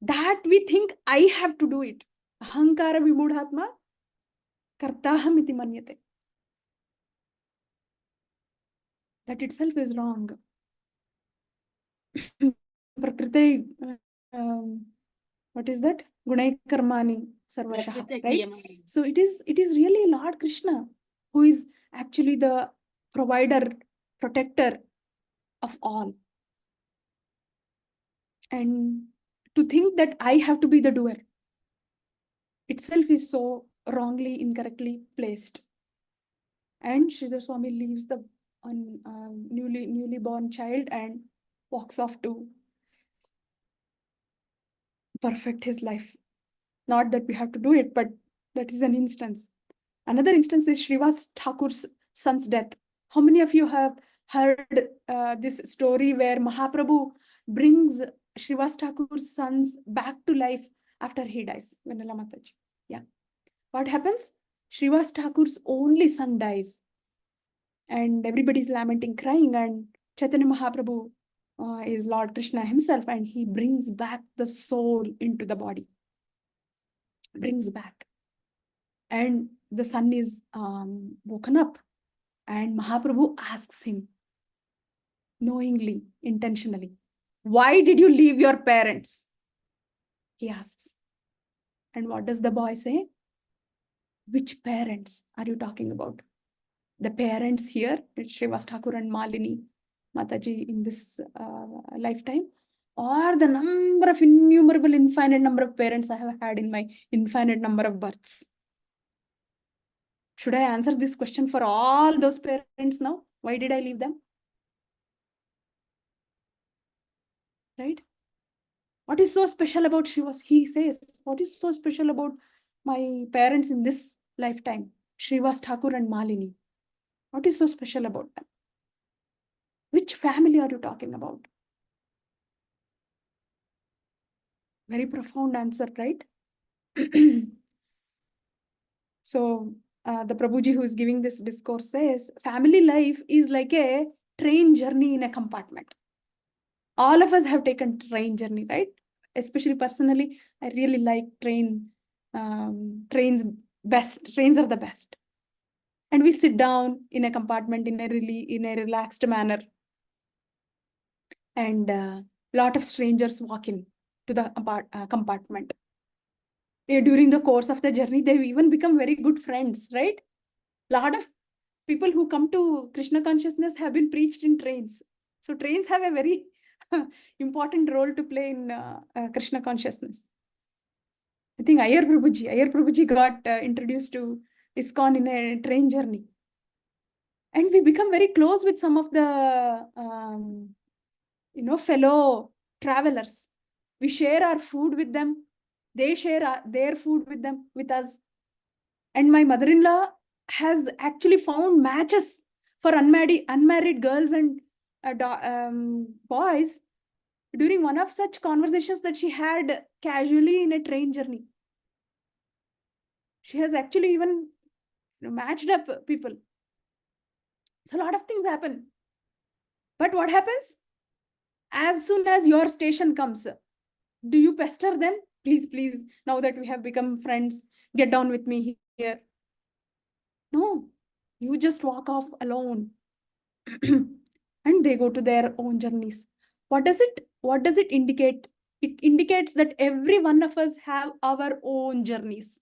That we think I have to do it. Ahankara vimudhatma kartaham iti manyate. That itself is wrong. Prakriti, what is that? Gunai karmani sarvashaha, right? So it is really Lord Krishna who is actually the provider, protector of all. And to think that I have to be the doer itself is so wrongly, incorrectly placed. And Sridhar Swami leaves the newly born child and walks off to perfect his life. Not that we have to do it, but that is an instance. Another instance is Srivas Thakur's son's death. How many of you have heard this story where Mahaprabhu brings Srivas Thakur's sons back to life after he dies? Vennala Mataji. Yeah. What happens? Srivas Thakur's only son dies. And everybody's lamenting, crying, and Chaitanya Mahaprabhu is Lord Krishna himself, and he brings back the soul into the body. Brings back. And the son is woken up, and Mahaprabhu asks him, knowingly, intentionally, why did you leave your parents? He asks. And what does the boy say? Which parents are you talking about? The parents here, Srivas Thakur and Malini Mataji in this lifetime, or the number of innumerable, infinite number of parents I have had in my infinite number of births? Should I answer this question for all those parents now? Why did I leave them? Right? What is so special about Srivas? He says, what is so special about my parents in this lifetime, Srivas Thakur and Malini. What is so special about them? Which family are you talking about? Very profound answer, right? So the Prabhuji who is giving this discourse says, family life is like a train journey in a compartment. All of us have taken train journey, right? Especially personally, I really like trains best. Trains are the best. And we sit down in a compartment in a relaxed manner. And a lot of strangers walk in to the compartment. During the course of the journey, they even become very good friends, right? A lot of people who come to Krishna consciousness have been preached in trains. So trains have a very important role to play in Krishna consciousness. I think Ayar Prabhuji got introduced to ISKCON in a train journey. And we become very close with some of the fellow travelers. We share our food with them. They share their food with us. And my mother-in-law has actually found matches for unmarried girls and boys during one of such conversations that she had casually in a train journey. She has actually even matched up people. So a lot of things happen. But what happens? As soon as your station comes, do you pester them? Please, now that we have become friends, get down with me here. No, you just walk off alone. And they go to their own journeys. What does it indicate? It indicates that every one of us have our own journeys.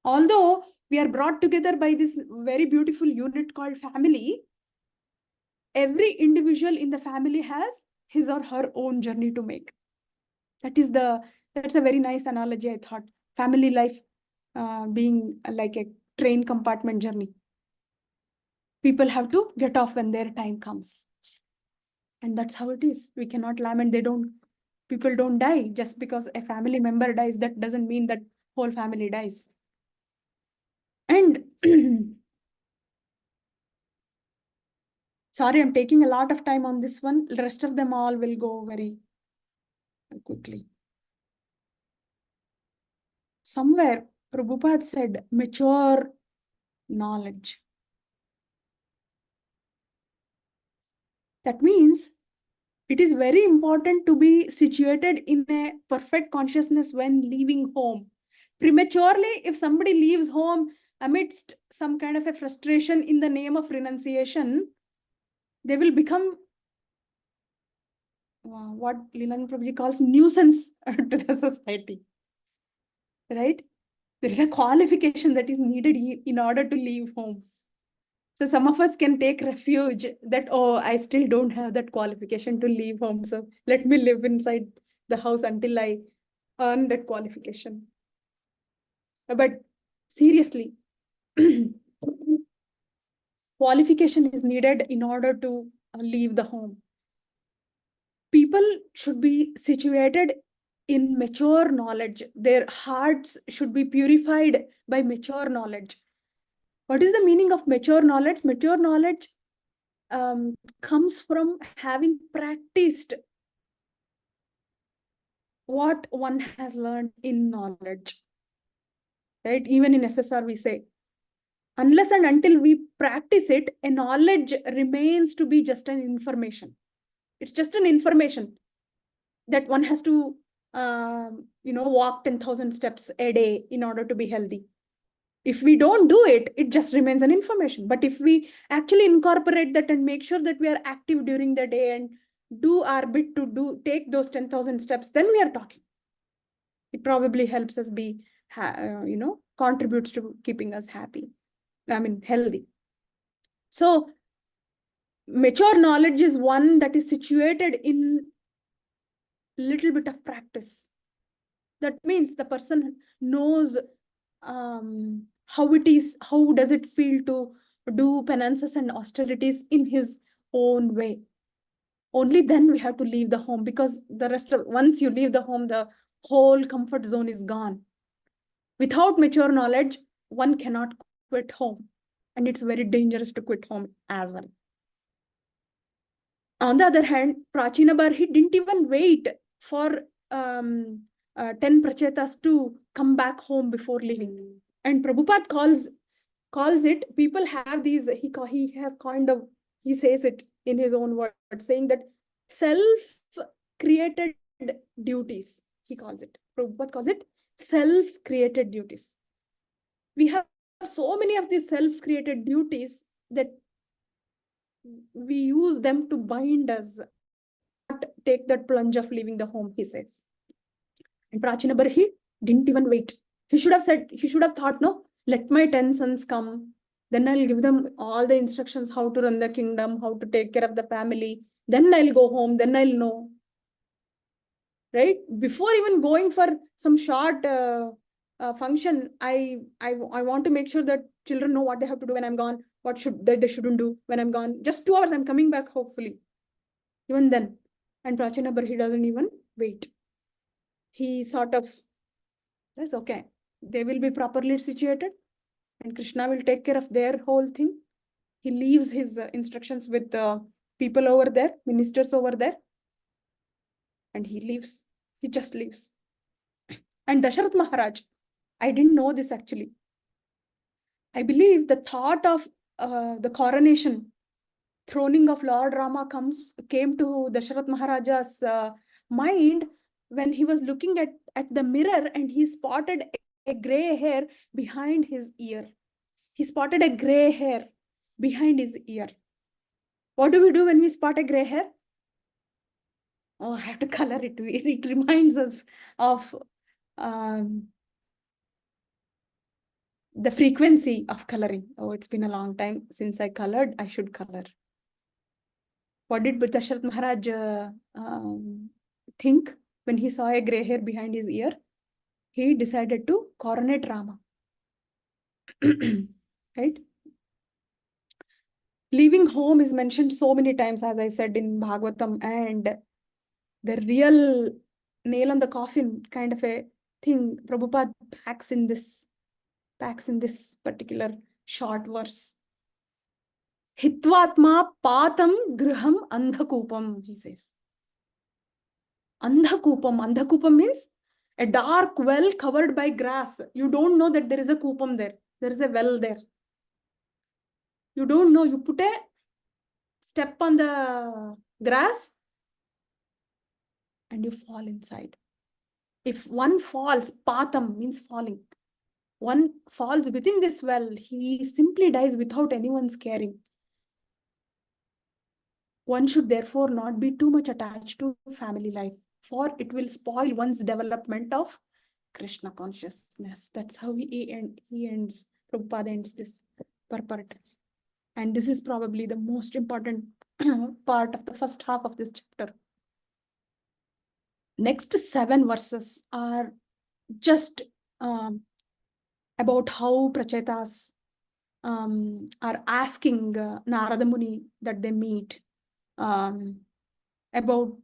Although we are brought together by this very beautiful unit called family, every individual in the family has his or her own journey to make. That's a very nice analogy, I thought. Family life being like a train compartment journey. People have to get off when their time comes. And that's how it is. We cannot lament. People don't die. Just because a family member dies, that doesn't mean that whole family dies. And sorry, I'm taking a lot of time on this one. The rest of them all will go very quickly. Somewhere, Prabhupada said, mature knowledge. That means it is very important to be situated in a perfect consciousness when leaving home. Prematurely, if somebody leaves home amidst some kind of a frustration in the name of renunciation, they will become what Lilananda Prabhuji calls nuisance to the society. Right? There is a qualification that is needed in order to leave home. So some of us can take refuge that, oh, I still don't have that qualification to leave home. So let me live inside the house until I earn that qualification. But seriously, qualification is needed in order to leave the home. People should be situated in mature knowledge. Their hearts should be purified by mature knowledge. What is the meaning of mature knowledge? Mature knowledge comes from having practiced what one has learned in knowledge. Right? Even in SSR, we say, unless and until we practice it, a knowledge remains to be just an information. It's just an information that one has to, walk 10,000 steps a day in order to be healthy. If we don't do it, it just remains an information. But if we actually incorporate that and make sure that we are active during the day and do our bit to take those 10,000 steps, then we are talking. It probably helps us be, contributes to keeping us happy. Healthy. So mature knowledge is one that is situated in little bit of practice. That means the person knows how does it feel to do penances and austerities in his own way. Only then we have to leave the home, because once you leave the home, the whole comfort zone is gone. Without mature knowledge, one cannot quit home. And it's very dangerous to quit home as well. On the other hand, Prachina Barhi didn't even wait for 10 prachetas to come back home before leaving. And Prabhupada calls it, people have these, he has kind of, he says it in his own words, saying that self-created duties, he calls it. Prabhupada calls it self-created duties. We have so many of these self-created duties that we use them to bind us, not take that plunge of leaving the home, he says. And Prachina Barhi didn't even wait. He should have thought, no, let my 10 sons come. Then I'll give them all the instructions how to run the kingdom, how to take care of the family. Then I'll go home, then I'll know. Right? Before even going for some short function, I want to make sure that children know what they have to do when I'm gone, what they shouldn't do when I'm gone. Just 2 hours, I'm coming back, hopefully. Even then. And Prachina Barhi doesn't even wait. He sort of, that's okay. They will be properly situated and Krishna will take care of their whole thing. He leaves his instructions with people over there, ministers over there. And he leaves. He just leaves. And Dasharath Maharaj, I didn't know this actually. I believe the thought of the coronation, throning of Lord Rama came to Dasharath Maharaja's mind when he was looking at the mirror and he spotted a gray hair behind his ear. He spotted a gray hair behind his ear. What do we do when we spot a gray hair? Oh, I have to color it. It reminds us of the frequency of coloring. Oh, it's been a long time since I colored. I should color. What did Dasharath Maharaj think when he saw a gray hair behind his ear? He decided to coronate Rama. Right? Leaving home is mentioned so many times, as I said, in Bhagavatam, and the real nail on the coffin kind of a thing Prabhupada packs in this particular short verse. Hitvatma patam griham andhakupam, he says. Andhakupam means a dark well covered by grass. You don't know that there is a kupam there. There is a well there. You don't know. You put a step on the grass and you fall inside. If one falls, patam means falling. One falls within this well, he simply dies without anyone's caring. One should therefore not be too much attached to family life, for it will spoil one's development of Krishna consciousness. That's how he ends, Prabhupada ends this purport. And this is probably the most important part of the first half of this chapter. Next 7 verses are just about how Prachetas are asking Narada Muni that they meet about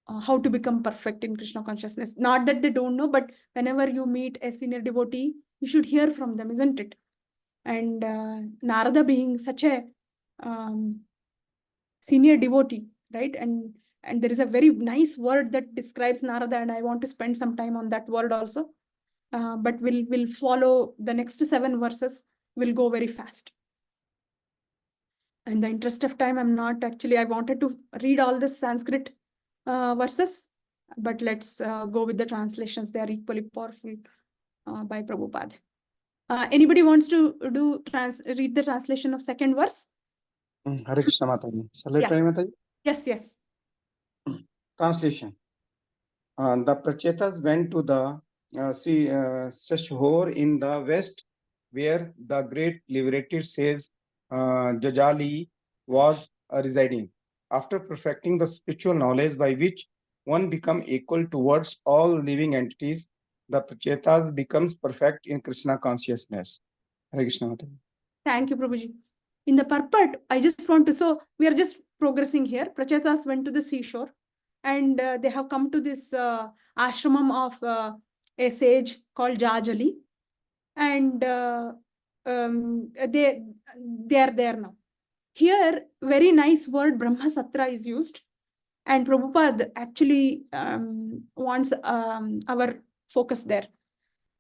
how to become perfect in Krishna consciousness. Not that they don't know, but whenever you meet a senior devotee, you should hear from them, isn't it? And Narada being such a senior devotee, right? And there is a very nice word that describes Narada, and I want to spend some time on that word also. But we'll follow the next 7 verses. We'll go very fast. In the interest of time, I wanted to read all the Sanskrit verses, but let's go with the translations. They are equally powerful by Prabhupada. Anybody wants to read the translation of 2nd verse? Hare Krishna Mataji. Shall I try, Mataji? Yes. Translation. The Prachetas went to the Seshhor in the west, where the great liberated sage Jajali was residing. After perfecting the spiritual knowledge by which one becomes equal towards all living entities, the Prachetas becomes perfect in Krishna consciousness. Hare Krishna Mataji. Thank you, Prabhuji. In the purport, I just want to, so we are just progressing here. Prachetas went to the seashore and they have come to this ashramam of a sage called Jajali. and they are there now. Here, very nice word Brahma Satra is used, and Prabhupada actually wants our focus there.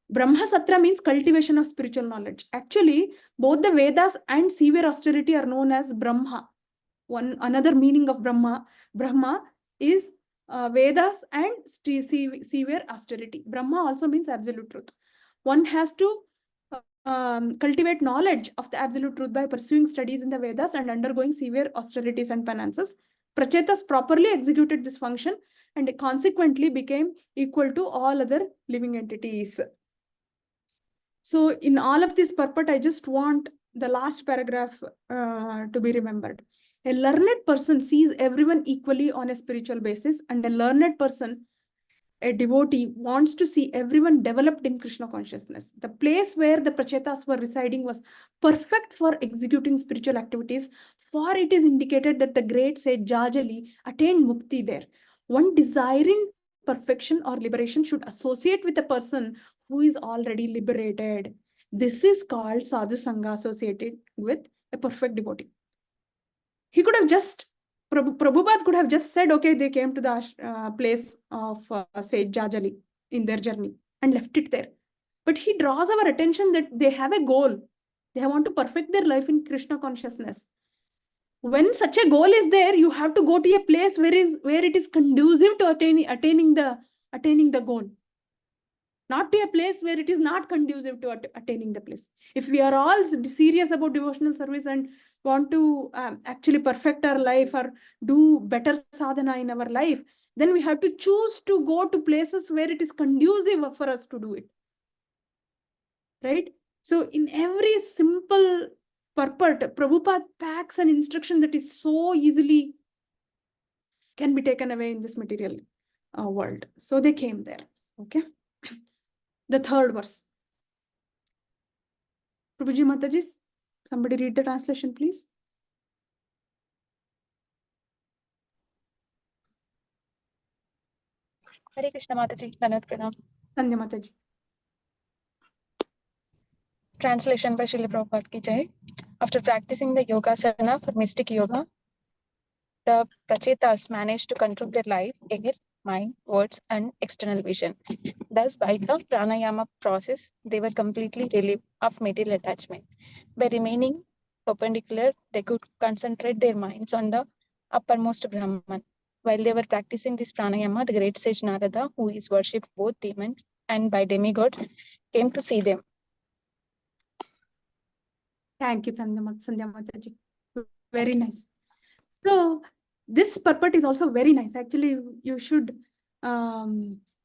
Brahma Satra means cultivation of spiritual knowledge. Actually, both the Vedas and severe austerity are known as Brahma. Another meaning of Brahma is Vedas and severe austerity. Brahma also means absolute truth. One has to cultivate knowledge of the absolute truth by pursuing studies in the Vedas and undergoing severe austerities and penances. Prachetas properly executed this function and consequently became equal to all other living entities. So in all of this purport, I just want the last paragraph to be remembered. A learned person sees everyone equally on a spiritual basis, and a learned person, a devotee, wants to see everyone developed in Krishna consciousness. The place where the Prachetas were residing was perfect for executing spiritual activities, for it is indicated that the great sage Jajali attained mukti there. One desiring perfection or liberation should associate with a person who is already liberated. This is called sadhu sangha, associated with a perfect devotee. He could have just, Prabhupada could have just said, okay, they came to the place of sage Jajali in their journey and left it there. But he draws our attention that they have a goal. They want to perfect their life in Krishna consciousness. When such a goal is there, you have to go to a place where it is conducive to attaining the goal. Not to a place where it is not conducive to attaining the place. If we are all serious about devotional service and want to actually perfect our life or do better sadhana in our life, then we have to choose to go to places where it is conducive for us to do it. Right? So in every simple purport, Prabhupada packs an instruction that is so easily can be taken away in this material world. So they came there. Okay. The third verse. Prabhuji Mataji, somebody read the translation, please. Hare Krishna Mataji, Danat Pranam. Sandhya Mataji. Translation by Srila Prabhupada ki jai. After practicing the yogasana for mystic yoga, the Prachetas managed to control their life, air, mind, words, and external vision. Thus, by the pranayama process, they were completely relieved of material attachment. By remaining perpendicular, they could concentrate their minds on the uppermost Brahman. While they were practicing this pranayama, the great sage Narada, who is worshipped both demons and by demigods, came to see them. Thank you, Sandhya Mataji. Very nice. So this purport is also very nice. Actually, you should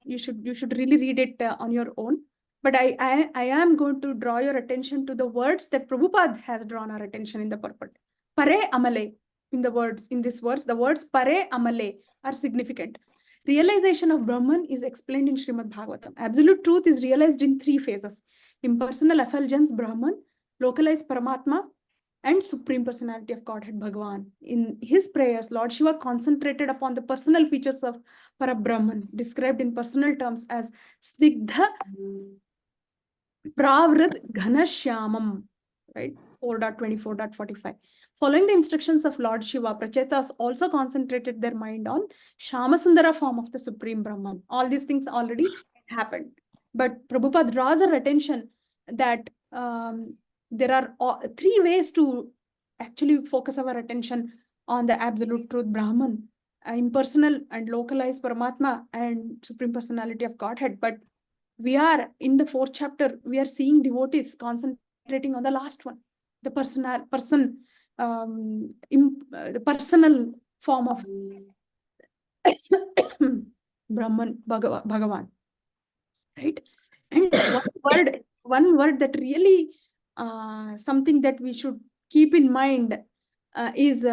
really read it on your own. But I am going to draw your attention to the words that Prabhupada has drawn our attention in the purport. Pare amale. In this verse, the words pare amale are significant. Realization of Brahman is explained in Srimad Bhagavatam. Absolute truth is realized in 3 phases: impersonal effulgence Brahman, localized Paramatma, and Supreme Personality of Godhead Bhagavan. In his prayers, Lord Shiva concentrated upon the personal features of Parabrahman, described in personal terms as Snigdha Pravrit Ghanashyamam, right? 4.24.45. Following the instructions of Lord Shiva, Prachetas also concentrated their mind on Shamasundara form of the Supreme Brahman. All these things already happened. But Prabhupada draws our attention that there are 3 ways to actually focus our attention on the absolute truth Brahman: impersonal and localized Paramatma and Supreme Personality of Godhead. But we are in the 4th chapter, we are seeing devotees concentrating on the last one, the the personal form of Brahman, Bhagavan, right? And one word that really something that we should keep in mind is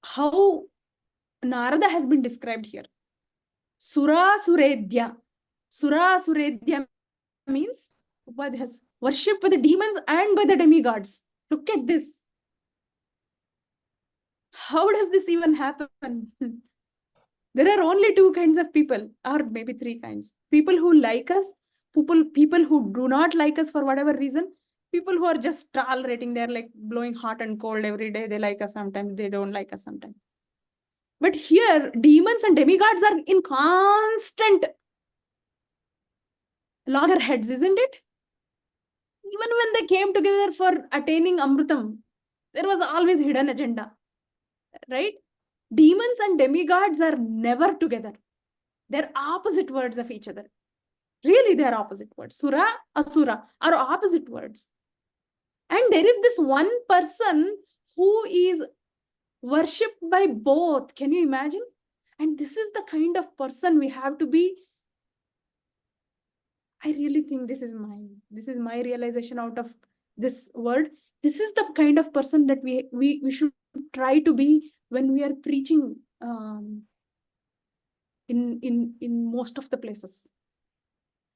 how Narada has been described here. Sura Suredya. Sura Suredya means Prabhupada has worshipped by the demons and by the demigods. Look at this. How does this even happen? There are only 2 kinds of people, or maybe 3 kinds. People who like us, people who do not like us for whatever reason, people who are just tolerating, they're like blowing hot and cold every day. They like us sometimes, they don't like us sometimes. But here, demons and demigods are in constant loggerheads, isn't it? Even when they came together for attaining Amrutam, there was always hidden agenda, right? Demons and demigods are never together. They're opposite words of each other. Really, they are opposite words. Sura, Asura are opposite words. And there is this one person who is worshipped by both. Can you imagine? And this is the kind of person we have to be. I really think this is my realization out of this word. This is the kind of person that we should try to be when we are preaching in most of the places.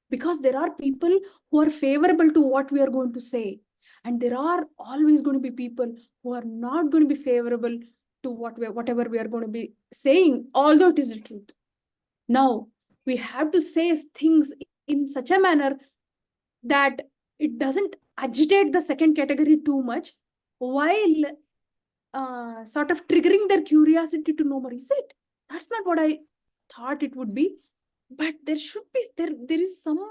Because there are people who are favorable to what we are going to say. And there are always going to be people who are not going to be favorable to whatever we are going to be saying, although it is the truth. Now, we have to say things in such a manner that it doesn't agitate the second category too much, while sort of triggering their curiosity to know more. Is it? That's not what I thought it would be. But there should be, there is some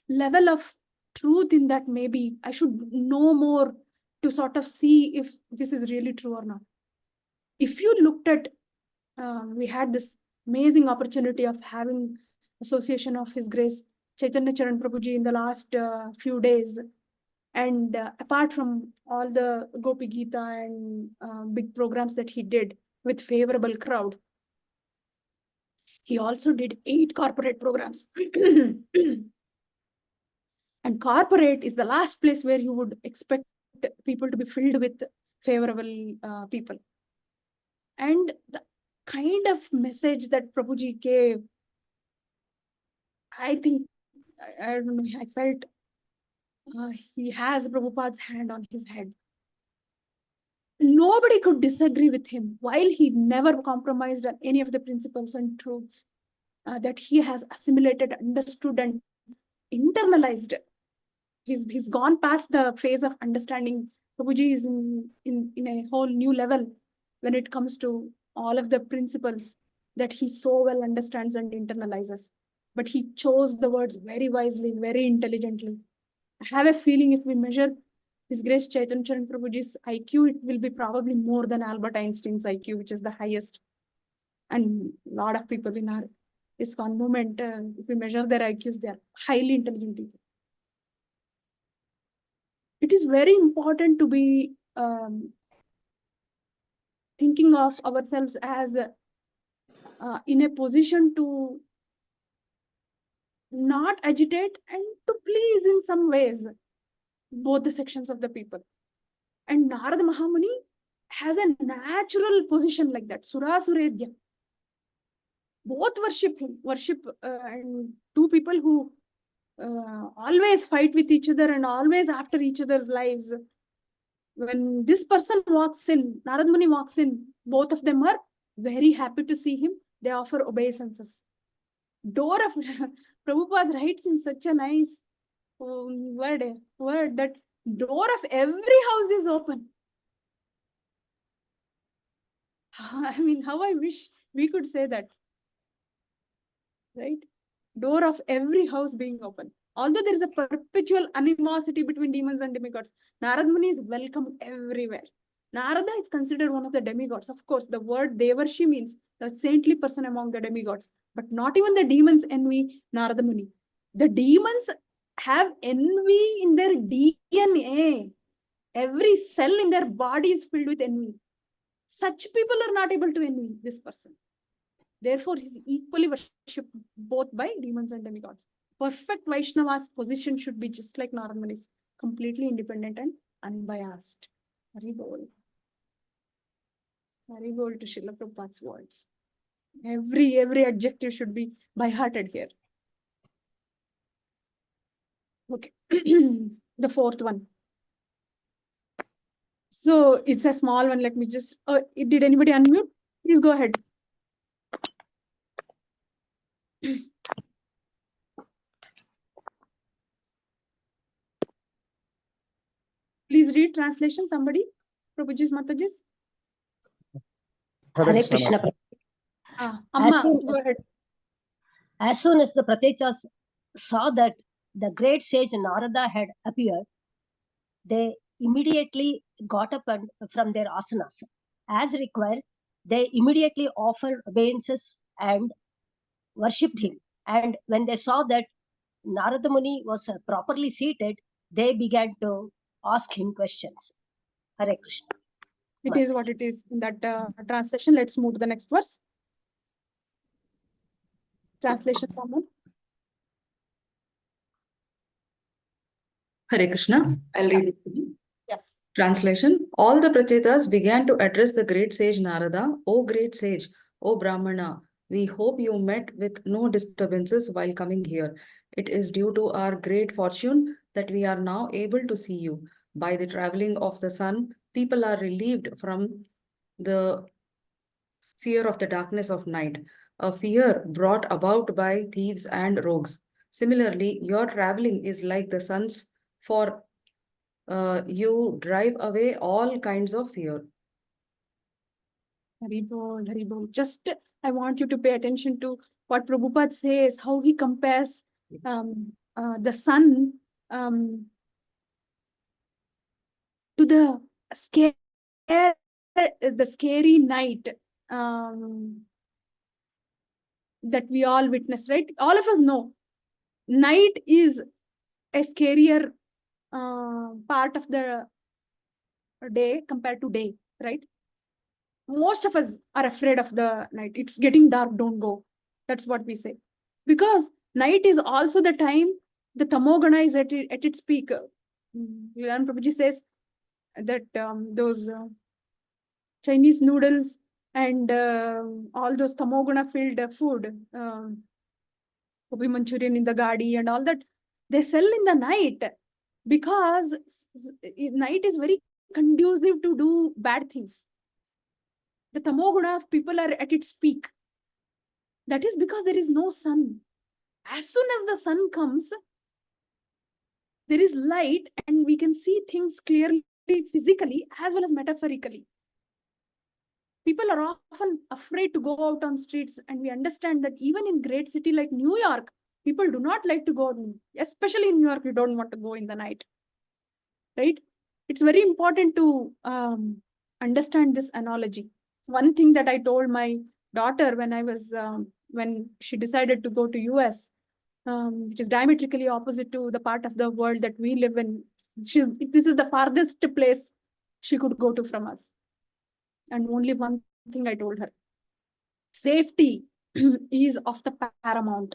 level of truth in that. Maybe I should know more to sort of see if this is really true or not. If you looked at, we had this amazing opportunity of having association of His Grace Chaitanya Charan Prabhuji in the last few days. And apart from all the Gopi Gita and big programs that he did with favorable crowd, he also did 8 corporate programs. And corporate is the last place where you would expect people to be filled with favorable people. And the kind of message that Prabhuji gave, I think, I don't know, I felt he has Prabhupada's hand on his head. Nobody could disagree with him, while he never compromised on any of the principles and truths that he has assimilated, understood, and internalized. He's gone past the phase of understanding. Prabhuji is in a whole new level when it comes to all of the principles that he so well understands and internalizes. But he chose the words very wisely, very intelligently. I have a feeling if we measure His Grace Chaitanya Charan Prabhuji's IQ, it will be probably more than Albert Einstein's IQ, which is the highest. And a lot of people in our ISKCON movement, if we measure their IQs, they are highly intelligent people. It is very important to be thinking of ourselves as in a position to not agitate and to please in some ways both the sections of the people. And Narada Mahamuni has a natural position like that. Sura Suredya. Both worship him, and two people who always fight with each other and always after each other's lives. When this person walks in, Narad Muni walks in, both of them are very happy to see him. They offer obeisances. Door of Prabhupada writes in such a nice word that door of every house is open. I mean, how I wish we could say that, right? Door of every house being open. Although there is a perpetual animosity between demons and demigods, Narad Muni is welcome everywhere. Narada is considered one of the demigods. Of course, the word Devarshi means the saintly person among the demigods. But not even the demons envy Narada Muni. The demons have envy in their DNA. Every cell in their body is filled with envy. Such people are not able to envy this person. Therefore, he is equally worshipped both by demons and demigods. Perfect Vaishnava's position should be just like Narada Muni's, completely independent and unbiased. Hari Bol. Hari Bol to Srila Prabhupada's words. Every adjective should be by-hearted here. Okay. The fourth one. So it's a small one. Let me just, did anybody unmute? Please go ahead. Please read translation, somebody. Prabhuji's, Mataji's. Hare Krishna. Amma, go ahead. As soon as the Prachetas saw that the great sage Narada had appeared, they immediately got up and from their asanas. As required, they immediately offered obeisances and worshipped him. And when they saw that Narada Muni was properly seated, they began to ask him questions. Hare Krishna. It is what it is in that translation. Let's move to the next verse. Translation, someone. Hare Krishna. I'll read it. Yes. Translation. All the Prachetas began to address the great sage Narada. O great sage, O Brahmana, we hope you met with no disturbances while coming here. It is due to our great fortune that we are now able to see you. By the traveling of the sun, people are relieved from the fear of the darkness of night, a fear brought about by thieves and rogues. Similarly, your traveling is like the sun's, for you drive away all kinds of fear. Haribol, Haribol. Just, I want you to pay attention to what Prabhupada says, how he compares the sun to the scary night that we all witness, right? All of us know night is a scarier part of the day compared to day, right? Most of us are afraid of the night. It's getting dark, don't go. That's what we say. Because night is also the time the tamogana is at its peak. Lilananda Prabhuji says that those Chinese noodles and all those tamogana filled food, gobi Manchurian in the gadi and all that, they sell in the night because night is very conducive to do bad things. The tamoguna of people are at its peak. That is because there is no sun. As soon as the sun comes, there is light and we can see things clearly, physically as well as metaphorically. People are often afraid to go out on streets, and we understand that even in great city like New York, people do not like to go, especially in New York, you don't want to go in the night, right? It's very important to understand this analogy. One thing that I told my daughter when I was, when she decided to go to US, which is diametrically opposite to the part of the world that we live in. This is the farthest place she could go to from us. And only one thing I told her: safety is of the paramount.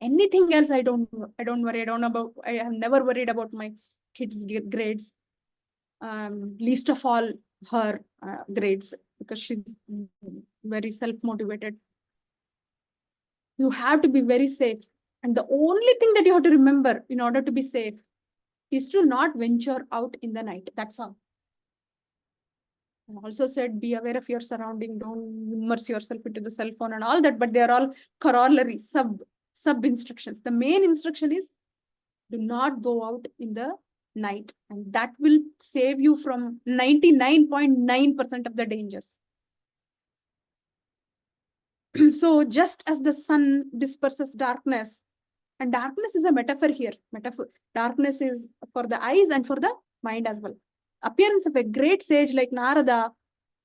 Anything else, I don't worry. I have never worried about my kids' grades. Least of all her grades, because she's very self-motivated. You have to be very safe. And the only thing that you have to remember in order to be safe is to not venture out in the night. That's all. I also said, be aware of your surrounding. Don't immerse yourself into the cell phone and all that, but they are all corollary, sub instructions. The main instruction is do not go out in the night, and that will save you from 99.9% of the dangers. So just as the sun disperses darkness, and darkness is a metaphor here. Darkness is for the eyes and for the mind as well. Appearance of a great sage like Narada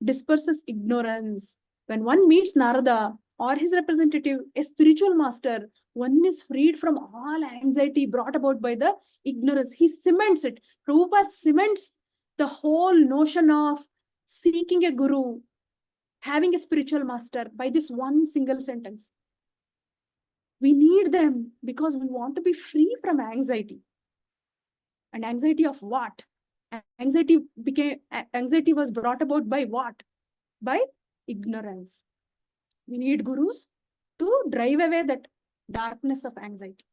disperses ignorance. When one meets Narada or his representative, a spiritual master, one is freed from all anxiety brought about by the ignorance. He cements it. Prabhupada cements the whole notion of seeking a guru, having a spiritual master by this one single sentence. We need them because we want to be free from anxiety. And anxiety of what? Anxiety was brought about by what? By ignorance. We need gurus to drive away that darkness of anxiety.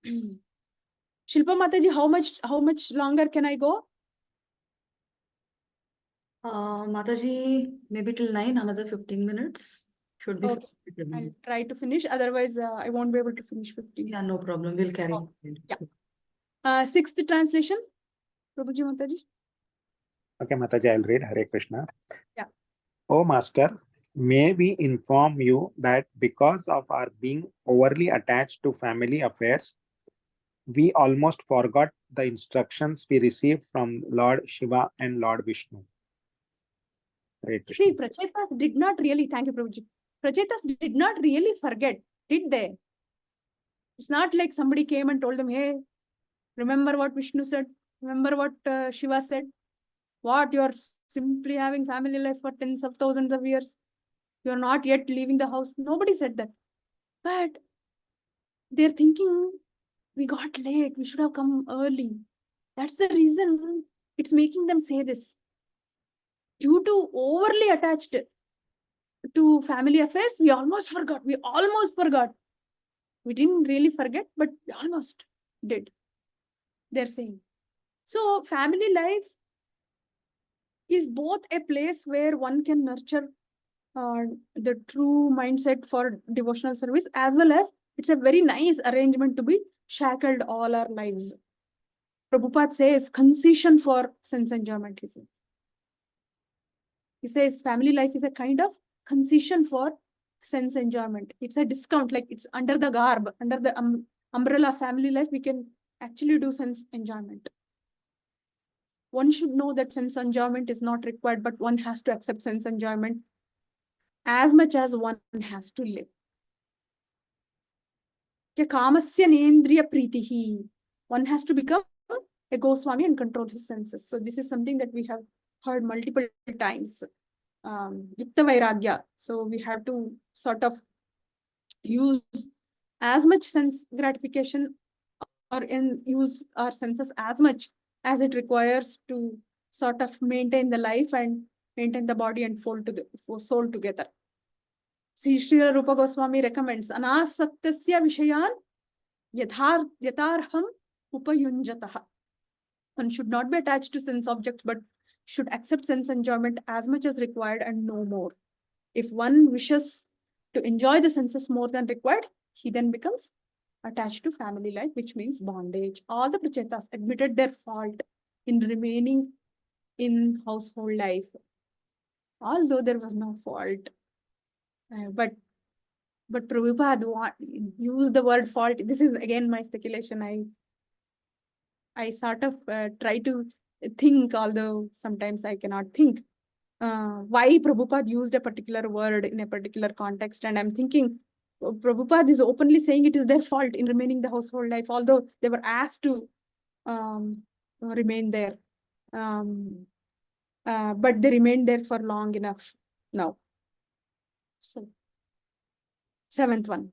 Shilpa Mataji, how much longer can I go? Mataji, maybe till 9, another 15 minutes. Should be. Okay. I'll try to finish. Otherwise, I won't be able to finish 15. Yeah, no problem. We'll carry. Yeah. Sixth translation, Prabhuji Mataji. Okay, Mataji, I'll read. Hare Krishna. Yeah. O Master, may we inform you that because of our being overly attached to family affairs, we almost forgot the instructions we received from Lord Shiva and Lord Vishnu. Hare Krishna. See, Prachetas did not really, thank you, Prabhuji. Prachetas did not really forget, did they? It's not like somebody came and told them, hey, remember what Vishnu said? Remember what Shiva said? What, you're simply having family life for tens of thousands of years. You're not yet leaving the house. Nobody said that. But they're thinking, we got late. We should have come early. That's the reason it's making them say this. Due to overly attached to family affairs, we almost forgot. We didn't really forget, but we almost did. They're saying. So family life is both a place where one can nurture the true mindset for devotional service, as well as it's a very nice arrangement to be shackled all our lives. Prabhupada says concession for sense enjoyment, he says. He says family life is a kind of concession for sense enjoyment. It's a discount, like it's under the garb, under the umbrella of family life, we can actually do sense enjoyment. One should know that sense enjoyment is not required, but one has to accept sense enjoyment as much as one has to live. Kamasya nendriya pritihi. One has to become a Goswami and control his senses. So this is something that we have heard multiple times. Yukta Vairagya. So we have to sort of use as much sense gratification or use our senses as much as it requires to sort of maintain the life and maintain the body and soul together. Srila Rupa Goswami recommends anasaktasya vishayan yatarham upayunjataha. One should not be attached to sense objects, but should accept sense enjoyment as much as required and no more. If one wishes to enjoy the senses more than required, he then becomes attached to family life, which means bondage. All the Prachetas admitted their fault in remaining in household life, although there was no fault. But Prabhupada used the word fault. This is again my speculation. I sort of try to think, although sometimes I cannot think. Why Prabhupada used a particular word in a particular context, and I'm thinking Prabhupada is openly saying it is their fault in remaining the household life, although they were asked to remain there. But they remained there for long enough now. So, seventh one.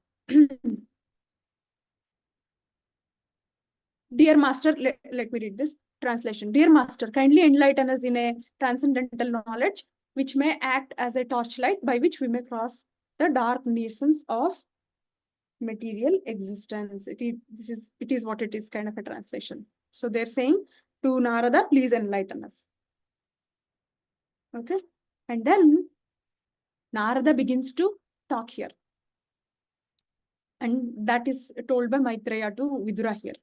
Dear Master, let me read this translation. Dear Master, kindly enlighten us in a transcendental knowledge which may act as a torchlight by which we may cross the dark nations of material existence. It is what it is, kind of a translation. So they're saying to Narada, please enlighten us. Okay. And then Narada begins to talk here. And that is told by Maitreya to Vidura here.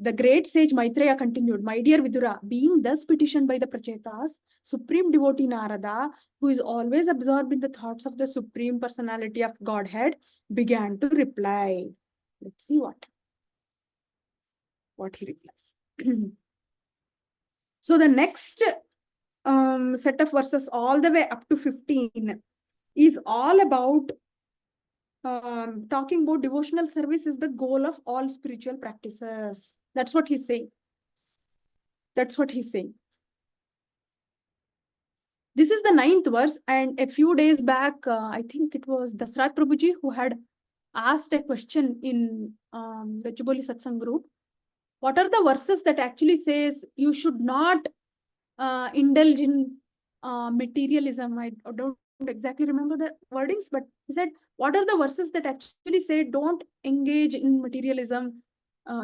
The great sage Maitreya continued, my dear Vidura, being thus petitioned by the Prachetas, supreme devotee Narada, who is always absorbed in the thoughts of the supreme personality of Godhead, began to reply. Let's see what he replies. So the next set of verses all the way up to 15 is all about talking about devotional service is the goal of all spiritual practices. That's what he's saying. This is the 9th verse, and a few days back, I think it was Dasrat Prabhuji who had asked a question in the Gachibowli Satsang group. What are the verses that actually says you should not indulge in materialism? I don't exactly remember the wordings, but he said, what are the verses that actually say don't engage in materialism?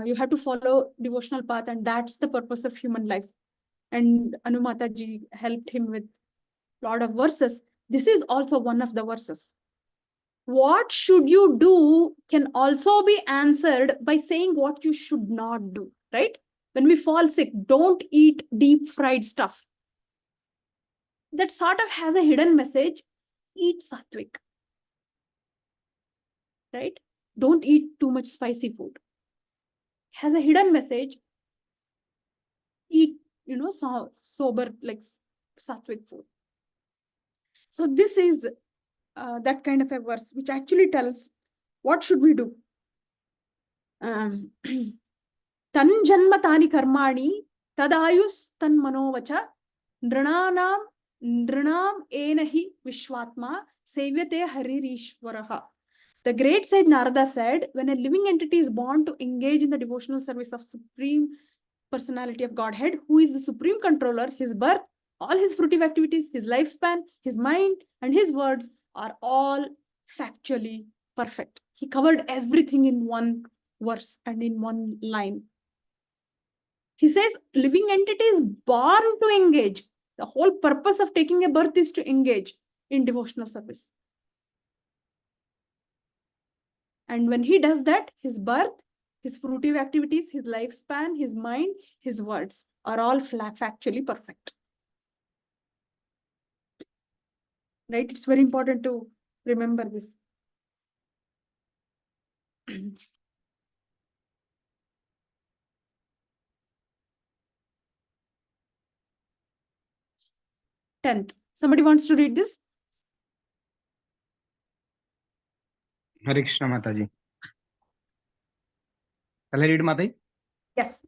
You have to follow devotional path, and that's the purpose of human life. And Anu Mataji helped him with a lot of verses. This is also one of the verses. what should you do can also be answered by saying what you should not do, right? When we fall sick, don't eat deep fried stuff. That sort of has a hidden message. Eat sattvic, right? Don't eat too much spicy food. Has a hidden message. Eat, sober, like sattvic food. So this is that kind of a verse which actually tells what should we do. Tan janma tani karmani tadayus tan manovacha nranam enahi vishwatma sevyate haririshwaraha. The great sage Narada said, when a living entity is born to engage in the devotional service of Supreme Personality of Godhead, who is the Supreme Controller, his birth, all his fruitive activities, his lifespan, his mind, and his words are all factually perfect. He covered everything in one verse and in one line. He says, living entity is born to engage. The whole purpose of taking a birth is to engage in devotional service. And when he does that, his birth, his fruitive activities, his lifespan, his mind, his words are all factually perfect. Right? It's very important to remember this. 10th. Somebody wants to read this? Hare Krishna Mataji. Shall I read, Mataji? Yes.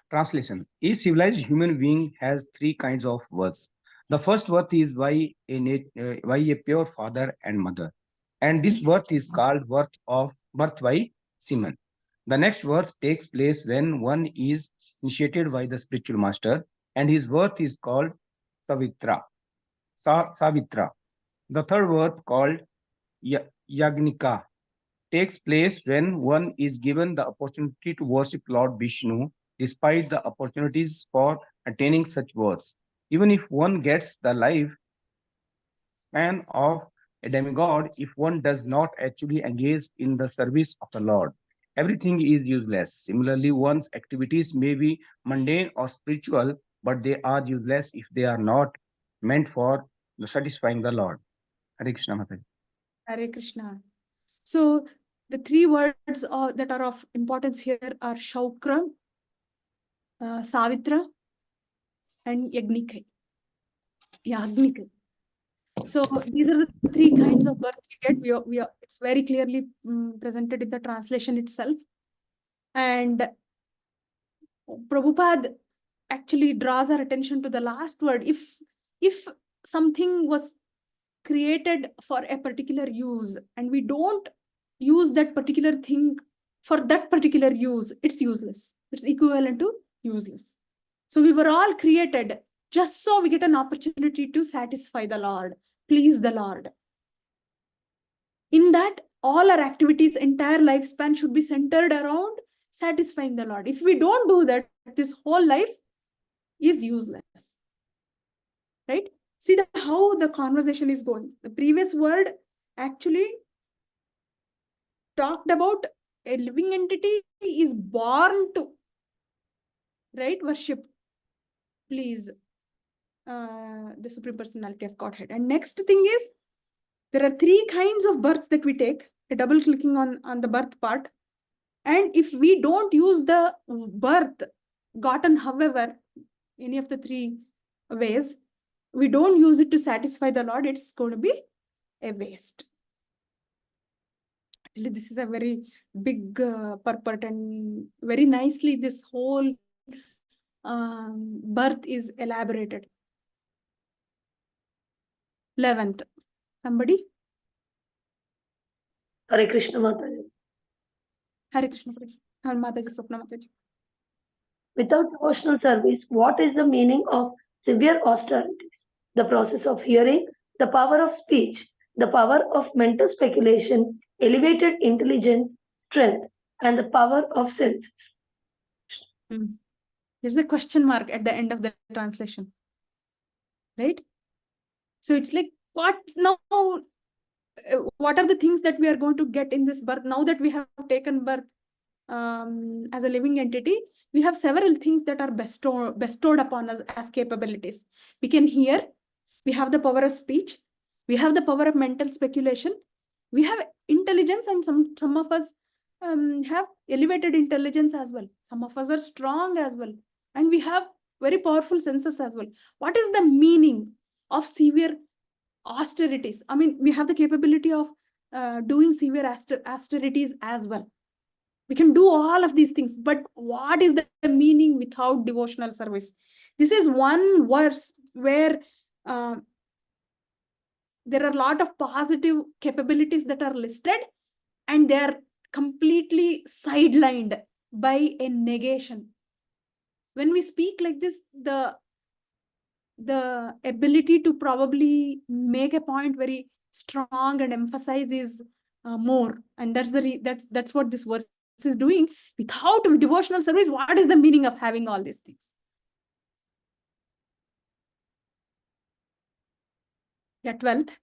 Translation. A civilized human being has three kinds of words. The first word is by a pure father and mother. And this birth is called birth by semen. The next birth takes place when one is initiated by the spiritual master, and his birth is called Savitra. The third birth, called Yagnika, takes place when one is given the opportunity to worship Lord Vishnu, despite the opportunities for attaining such words. Even if one gets the life span of a demigod, if one does not actually engage in the service of the Lord, everything is useless. Similarly, one's activities may be mundane or spiritual, but they are useless if they are not meant for satisfying the Lord. Hare Krishna Mataji. Hare Krishna. So the three words that are of importance here are Shaukra, Savitra, and Yagnike. So these are the three kinds of birth we get. It's very clearly presented in the translation itself. And Prabhupada actually draws our attention to the last word. If something was created for a particular use and we don't use that particular thing for that particular use, it's useless. It's equivalent to useless. So we were all created just so we get an opportunity to satisfy the Lord, please the Lord. In that, all our activities, entire lifespan should be centered around satisfying the Lord. If we don't do that, this whole life is useless. Right? See how the conversation is going. The previous word actually talked about a living entity is born to, right, worship, please, the Supreme Personality of Godhead. And next thing is, there are three kinds of births that we take, a double clicking on the birth part. And if we don't use the birth gotten, however, any of the three ways, we don't use it to satisfy the Lord, it's going to be a waste. Actually, this is a very big purport, and very nicely this whole birth is elaborated. 11th. Somebody? Hare Krishna Mataji. Hare Krishna Mataji, Swapna Mataji. Without devotional service, what is the meaning of severe austerities? The process of hearing, the power of speech, the power of mental speculation, elevated intelligence, strength, and the power of senses. There's a question mark at the end of the translation. Right? So it's like, what now? what are the things that we are going to get in this birth? Now that we have taken birth as a living entity, we have several things that are bestowed upon us as capabilities. We can hear, we have the power of speech, we have the power of mental speculation, we have intelligence, and some of us have elevated intelligence as well. Some of us are strong as well, and we have very powerful senses as well. What is the meaning of severe austerities? I mean, we have the capability of doing severe austerities as well. We can do all of these things, but what is the meaning without devotional service? This is one verse where there are a lot of positive capabilities that are listed, and they are completely sidelined by a negation. When we speak like this, the ability to probably make a point very strong and emphasize is more, and that's what this verse is doing. Without devotional service, what is the meaning of having all these things? Yeah, 12th.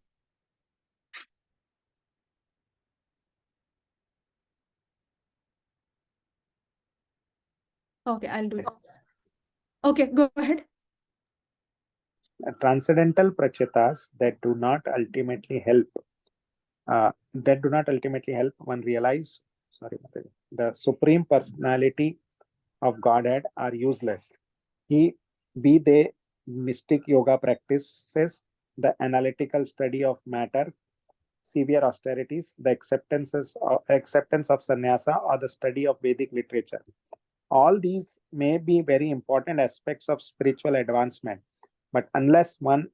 Okay, I'll do it. Okay, go ahead. Transcendental prachetas that do not ultimately help one realize, the Supreme Personality of Godhead are useless. Be they mystic yoga practices, the analytical study of matter, severe austerities, the acceptance of sannyasa, or the study of Vedic literature. All these may be very important aspects of spiritual advancement, but unless one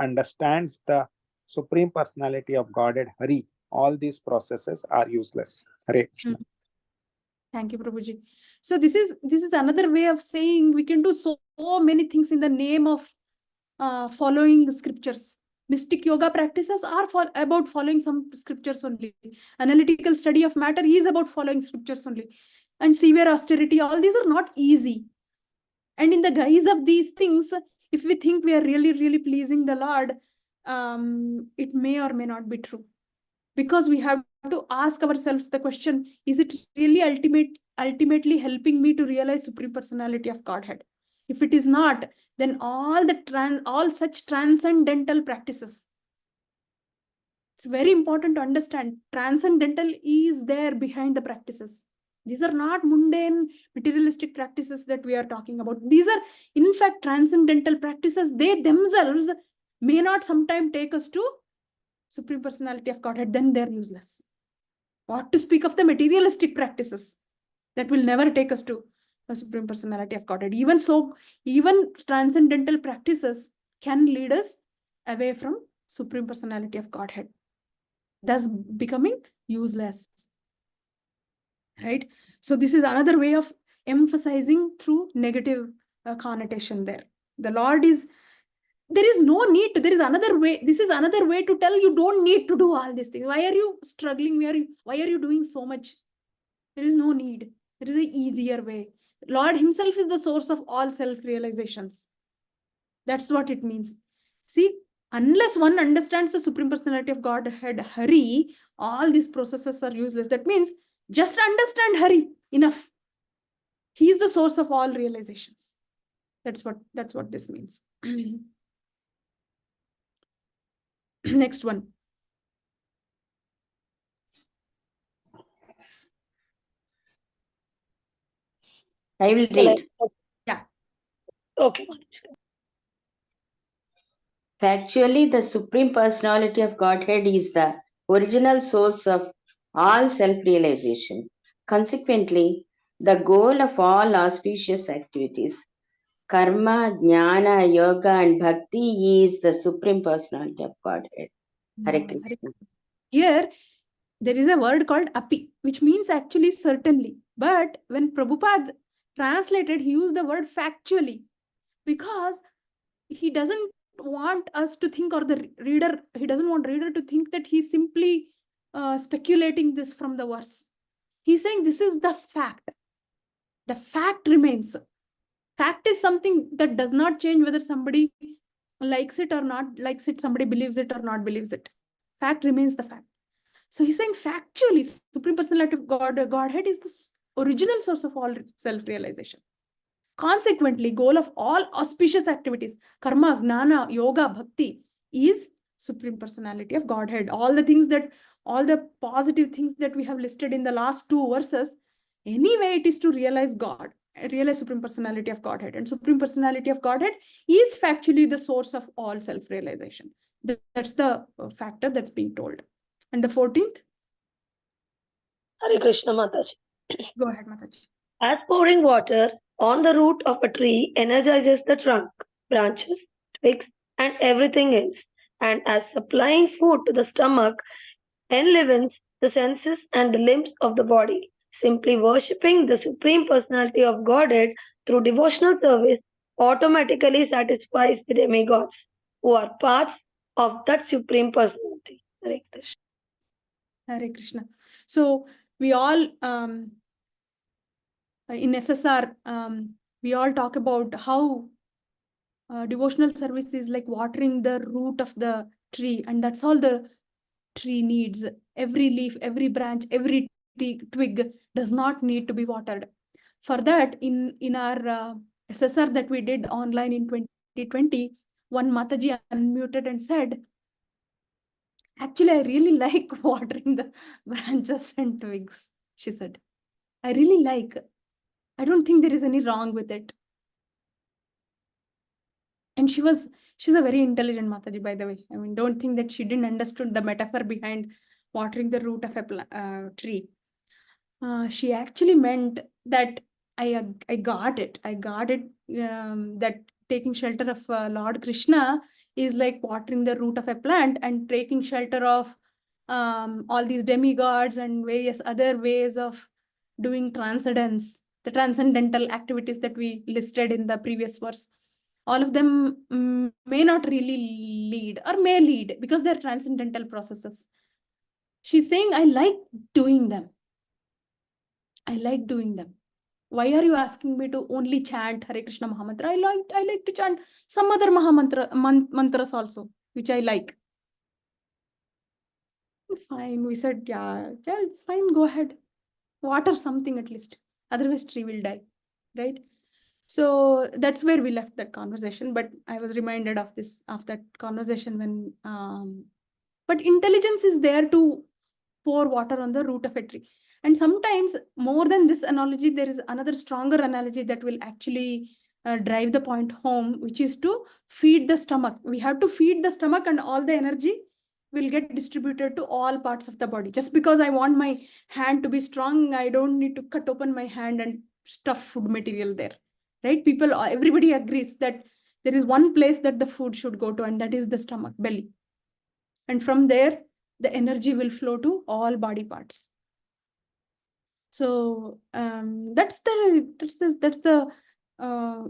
understands the Supreme Personality of Godhead, Hari, all these processes are useless. Hare Krishna. Thank you, Prabhuji. So this is another way of saying we can do so many things in the name of following the scriptures. Mystic yoga practices are about following some scriptures only. Analytical study of matter is about following scriptures only. And severe austerity, all these are not easy. And in the guise of these things, if we think we are really, really pleasing the Lord, it may or may not be true. Because we have to ask ourselves the question, is it really ultimately helping me to realize Supreme Personality of Godhead? If it is not, then all such transcendental practices, it's very important to understand, transcendental is there behind the practices. These are not mundane materialistic practices that we are talking about. These are, in fact, transcendental practices. They themselves may not sometime take us to Supreme Personality of Godhead, then they're useless. What to speak of the materialistic practices that will never take us to the Supreme Personality of Godhead. Even so, even transcendental practices can lead us away from Supreme Personality of Godhead, thus becoming useless. Right? So this is another way of emphasizing through negative connotation there. The Lord is, there is no need to, there is another way. This is another way to tell you don't need to do all these things. Why are you struggling? Why are you doing so much? There is no need. There is an easier way. Lord himself is the source of all self-realizations. That's what it means. See, unless one understands the Supreme Personality of Godhead, Hari, all these processes are useless. That means just understand Hari enough. He is the source of all realizations. That's what this means. Next one. I will read. Yeah. Okay. Factually, the Supreme Personality of Godhead is the original source of all self-realization. Consequently, the goal of all auspicious activities, karma, jnana, yoga, and bhakti is the Supreme Personality of Godhead. Hare Krishna. Here, there is a word called api, which means actually certainly. But when Prabhupada translated, he used the word factually, because he doesn't want us to think, or the reader, he doesn't want reader to think that he's simply speculating this from the verse. He's saying this is the fact. The fact remains. Fact is something that does not change whether somebody likes it or not likes it, somebody believes it or not believes it. Fact remains the fact. So he's saying factually, Supreme Personality of Godhead is the original source of all self-realization. Consequently, goal of all auspicious activities, karma, gnana, yoga, bhakti, is Supreme Personality of Godhead. All the positive things that we have listed in the last 2 verses, anyway, it is to realize God, realize Supreme Personality of Godhead. And Supreme Personality of Godhead is factually the source of all self-realization. That's the factor that's being told. And the 14th? Hare Krishna Mataji. Go ahead, Mataji. As pouring water on the root of a tree energizes the trunk, branches, twigs, and everything else, and as supplying food to the stomach enlivens the senses and the limbs of the body, simply worshipping the Supreme Personality of Godhead through devotional service automatically satisfies the demigods, who are parts of that Supreme Personality. Hare Krishna. Hare Krishna. So we all, in SSR, we all talk about how devotional service is like watering the root of the tree, and that's all the tree needs. Every leaf, every branch, every twig does not need to be watered. For that, in our SSR that we did online in 2020, one Mataji unmuted and said, actually, I really like watering the branches and twigs, she said. I really like. I don't think there is any wrong with it. And she's a very intelligent Mataji, by the way. I mean, don't think that she didn't understand the metaphor behind watering the root of a tree. She actually meant that I got it. I got it, that taking shelter of Lord Krishna is like watering the root of a plant, and taking shelter of all these demigods and various other ways of doing transcendence, the transcendental activities that we listed in the previous verse. All of them may not really lead, or may lead, because they're transcendental processes. She's saying, I like doing them. I like doing them. Why are you asking me to only chant Hare Krishna Mahamantra? I like to chant some other mantras also, which I like. Fine, we said, yeah, fine, go ahead. Water something at least. Otherwise, tree will die, right? So that's where we left that conversation. But I was reminded of that conversation when, but intelligence is there to pour water on the root of a tree. And sometimes, more than this analogy, there is another stronger analogy that will actually drive the point home, which is to feed the stomach. We have to feed the stomach, and all the energy will get distributed to all parts of the body. Just because I want my hand to be strong, I don't need to cut open my hand and stuff food material there, right? Everybody agrees that there is one place that the food should go to, and that is the stomach, belly. And from there, the energy will flow to all body parts. So that's the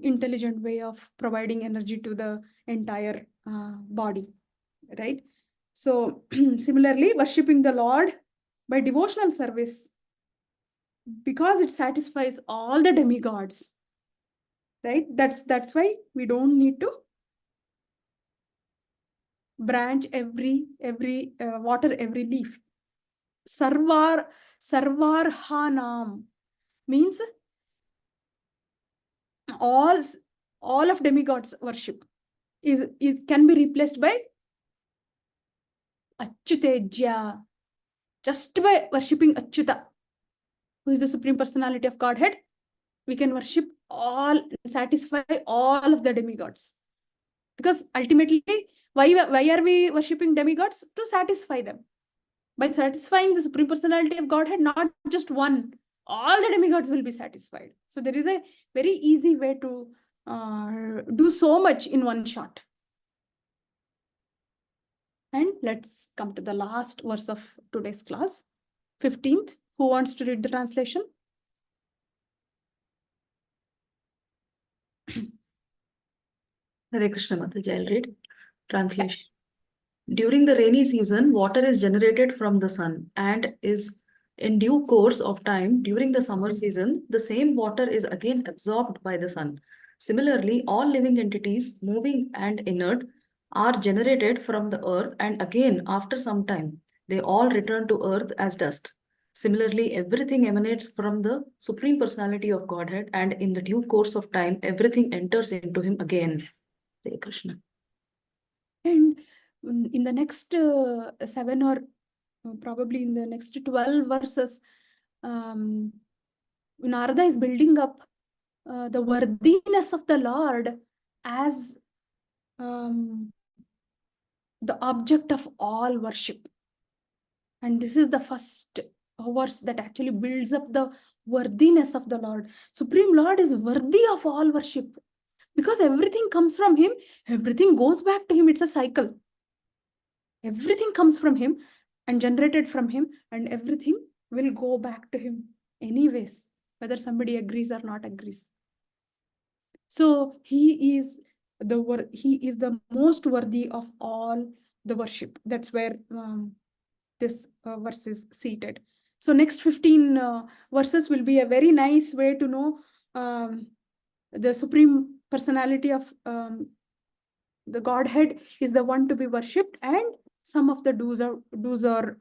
intelligent way of providing energy to the entire body, right? So similarly, worshipping the Lord by devotional service, because it satisfies all the demigods, right? That's why we don't need to branch water every leaf. Sarvarhanam means all of demigods worship can be replaced by Achyutejya. Just by worshipping Achyuta, who is the Supreme Personality of Godhead, we can worship satisfy all of the demigods. Because ultimately, why are we worshipping demigods? To satisfy them. By satisfying the Supreme Personality of Godhead, not just one, all the demigods will be satisfied. So there is a very easy way to do so much in one shot. And let's come to the last verse of today's class, 15th. Who wants to read the translation? Hare Krishna Mataji, I'll read. Translation. During the rainy season, water is generated from the sun and is in due course of time. During the summer season, the same water is again absorbed by the sun. Similarly, all living entities, moving and inert, are generated from the earth, and again, after some time, they all return to earth as dust. Similarly, everything emanates from the Supreme Personality of Godhead, and in the due course of time, everything enters into him again. Hare Krishna. And in the next 7 or probably in the next 12 verses, Narada is building up the worthiness of the Lord as the object of all worship. And this is the first verse that actually builds up the worthiness of the Lord. Supreme Lord is worthy of all worship because everything comes from him, everything goes back to him. It's a cycle. Everything comes from him and generated from him, and everything will go back to him anyways, whether somebody agrees or not agrees. So he is the most worthy of all the worship. That's where this verse is seated. So next 15 verses will be a very nice way to know the Supreme Personality of the Godhead is the one to be worshipped, and some of the do's or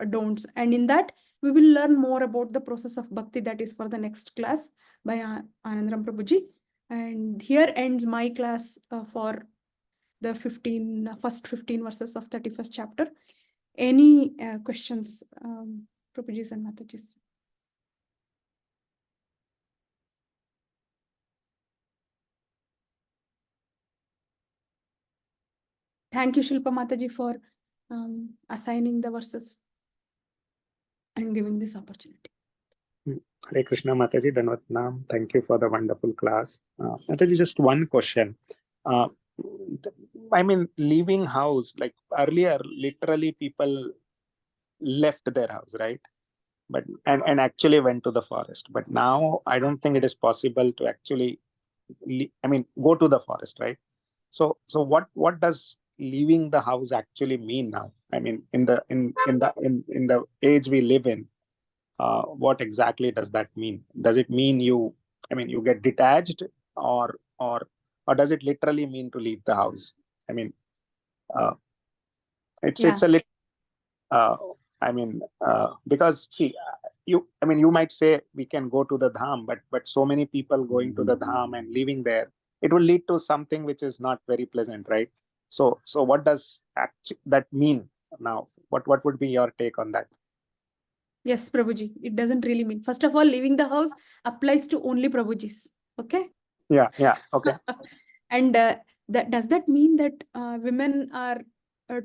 don'ts. And in that, we will learn more about the process of bhakti. That is for the next class by Anandram Prabhuji. And here ends my class for the first 15 verses of 31st chapter. Any questions, Prabhujis and Matajis? Thank you, Shilpa Mataji, for assigning the verses and giving this opportunity. Hare Krishna, Mataji, Danvatnam. Thank you for the wonderful class. Mataji, just one question. I mean, leaving house, like earlier, literally people left their house, right? But and actually went to the forest. But now I don't think it is possible to actually, go to the forest, right? So what does leaving the house actually mean now? I mean, in the age we live in, what exactly does that mean? Does it mean you get detached, or does it literally mean to leave the house? I mean, it's a little, because see, you might say we can go to the dham, but so many people going to the dham and leaving there, it will lead to something which is not very pleasant, right? So what does that mean now? What would be your take on that? Yes, Prabhuji, it doesn't really mean. First of all, leaving the house applies to only Prabhujis. Okay? Yeah, okay. And does that mean that women are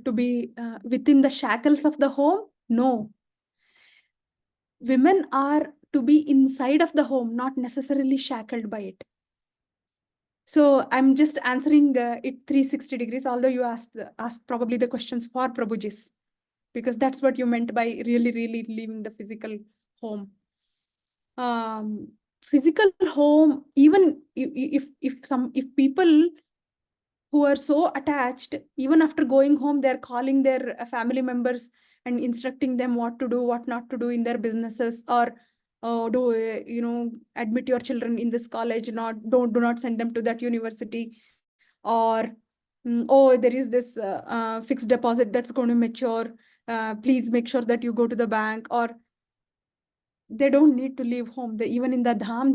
to be within the shackles of the home? No. Women are to be inside of the home, not necessarily shackled by it. So I'm just answering it 360 degrees, although you asked probably the questions for Prabhujis, because that's what you meant by really, really leaving the physical home. Physical home, even if people who are so attached, even after going home, they're calling their family members and instructing them what to do, what not to do in their businesses, or admit your children in this college, do not send them to that university, or there is this fixed deposit that's going to mature, please make sure that you go to the bank. Or they don't need to leave home. Even in the dham,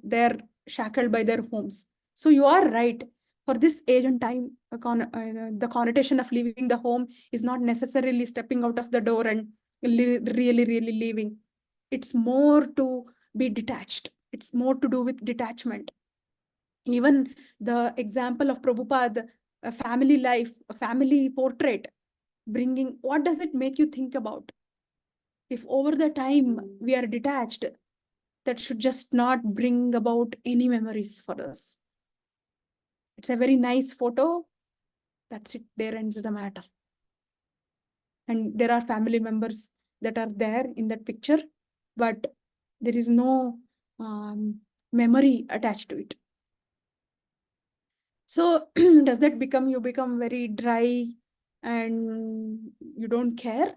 they're shackled by their homes. So you are right. For this age and time, the connotation of leaving the home is not necessarily stepping out of the door and really, really leaving. It's more to be detached. It's more to do with detachment. Even the example of Prabhupada, a family life, a family portrait, bringing, what does it make you think about? If over the time we are detached, that should just not bring about any memories for us. It's a very nice photo. That's it. There ends the matter. And there are family members that are there in that picture, but there is no memory attached to it. So does that you become very dry and you don't care?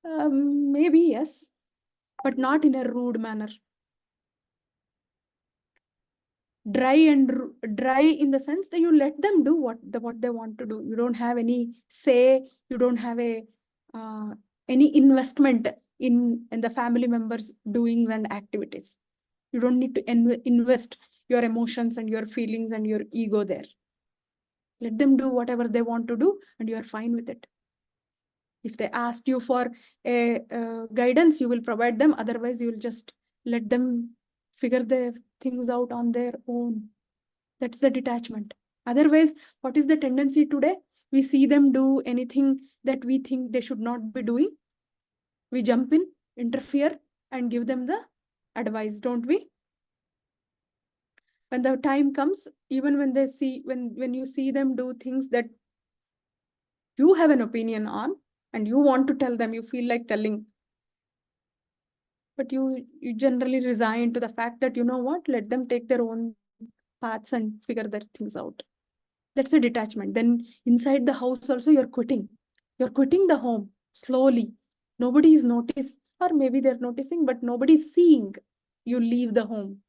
Maybe yes, but not in a rude manner. dry in the sense that you let them do what they want to do. You don't have any say. You don't have any investment in the family members' doings and activities. You don't need to invest your emotions and your feelings and your ego there. Let them do whatever they want to do, and you are fine with it. If they ask you for a guidance, you will provide them. Otherwise, you will just let them figure their things out on their own. That's the detachment. Otherwise, what is the tendency today? We see them do anything that we think they should not be doing. We jump in, interfere, and give them the advice, don't we? When the time comes, even when they see, when you see them do things that you have an opinion on and you want to tell them, you feel like telling, but you generally resign to the fact that, you know what, let them take their own paths and figure their things out. That's a detachment. Then inside the house also, you're quitting the home slowly. Nobody is noticing, or maybe they're noticing, but nobody's seeing you leave the home.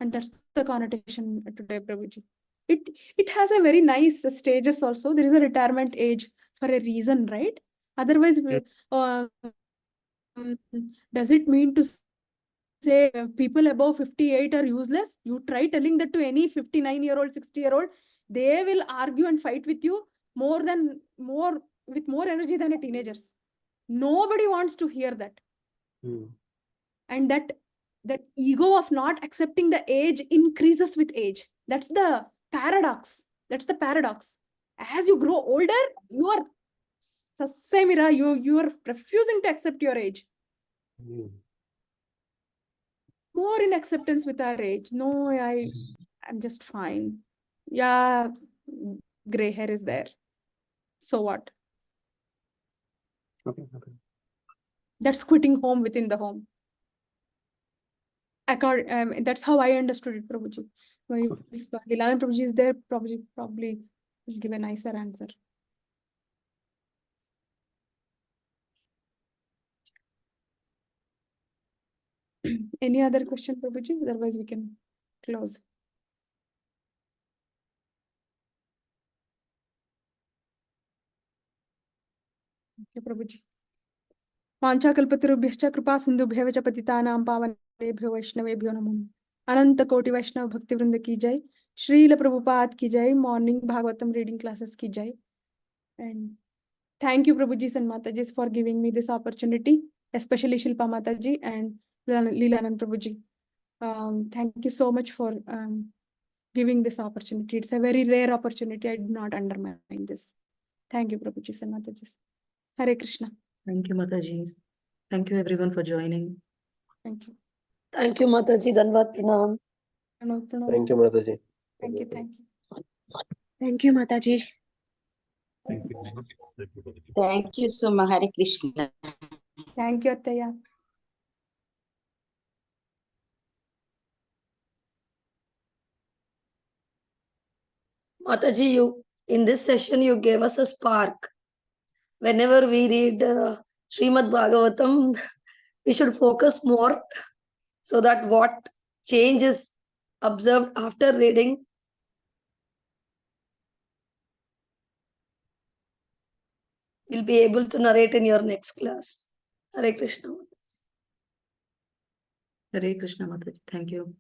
And that's the connotation today, Prabhuji. It has a very nice stages also. There is a retirement age for a reason, right? Otherwise, does it mean to say people above 58 are useless? You try telling that to any 59-year-old, 60-year-old, they will argue and fight with you with more energy than a teenagers. Nobody wants to hear that. And that ego of not accepting the age increases with age. That's the paradox. As you grow older, you are Sasemira, you are refusing to accept your age. More in acceptance with our age. No, I'm just fine. Yeah, gray hair is there. So what? Okay. That's quitting home within the home. That's how I understood it, Prabhuji. If Lilananda Prabhuji is there, probably will give a nicer answer. Any other question, Prabhuji? Otherwise, we can close. Okay, Prabhuji. वाञ्छाकल्पतरुभ्यश्च कृपा सिन्धुभ्यः च पतितानां पावनेभ्यो वैष्णवेभ्यो नमो नमः। अनंत कोटि वैष्णव भक्ति वृंद की जय। श्रील प्रभुपाद की जय। मॉर्निंग भागवतम रीडिंग क्लासेस की जय। And thank you, Prabhuji and Mataji, for giving me this opportunity, especially Shilpa Mataji and Lilananda Prabhuji. Thank you so much for giving this opportunity. It's a very rare opportunity. I do not undermine this. Thank you, Prabhuji and Mataji. Hare Krishna. Thank you, Mataji. Thank you, everyone, for joining. Thank you. Thank you, Mataji. Dhanwad Pranam. Thank you, Mataji. Thank you. Thank you, Mataji. Thank you, Suma. Hare Krishna. Thank you, Attaya. Mataji, in this session, you gave us a spark. Whenever we read Srimad Bhagavatam, we should focus more so that what change is observed after reading you'll be able to narrate in your next class. Hare Krishna. Hare Krishna, Mataji. Thank you.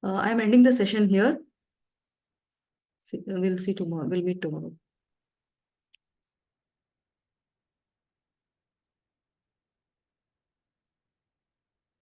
I'm ending the session here. We'll see tomorrow. We'll meet tomorrow.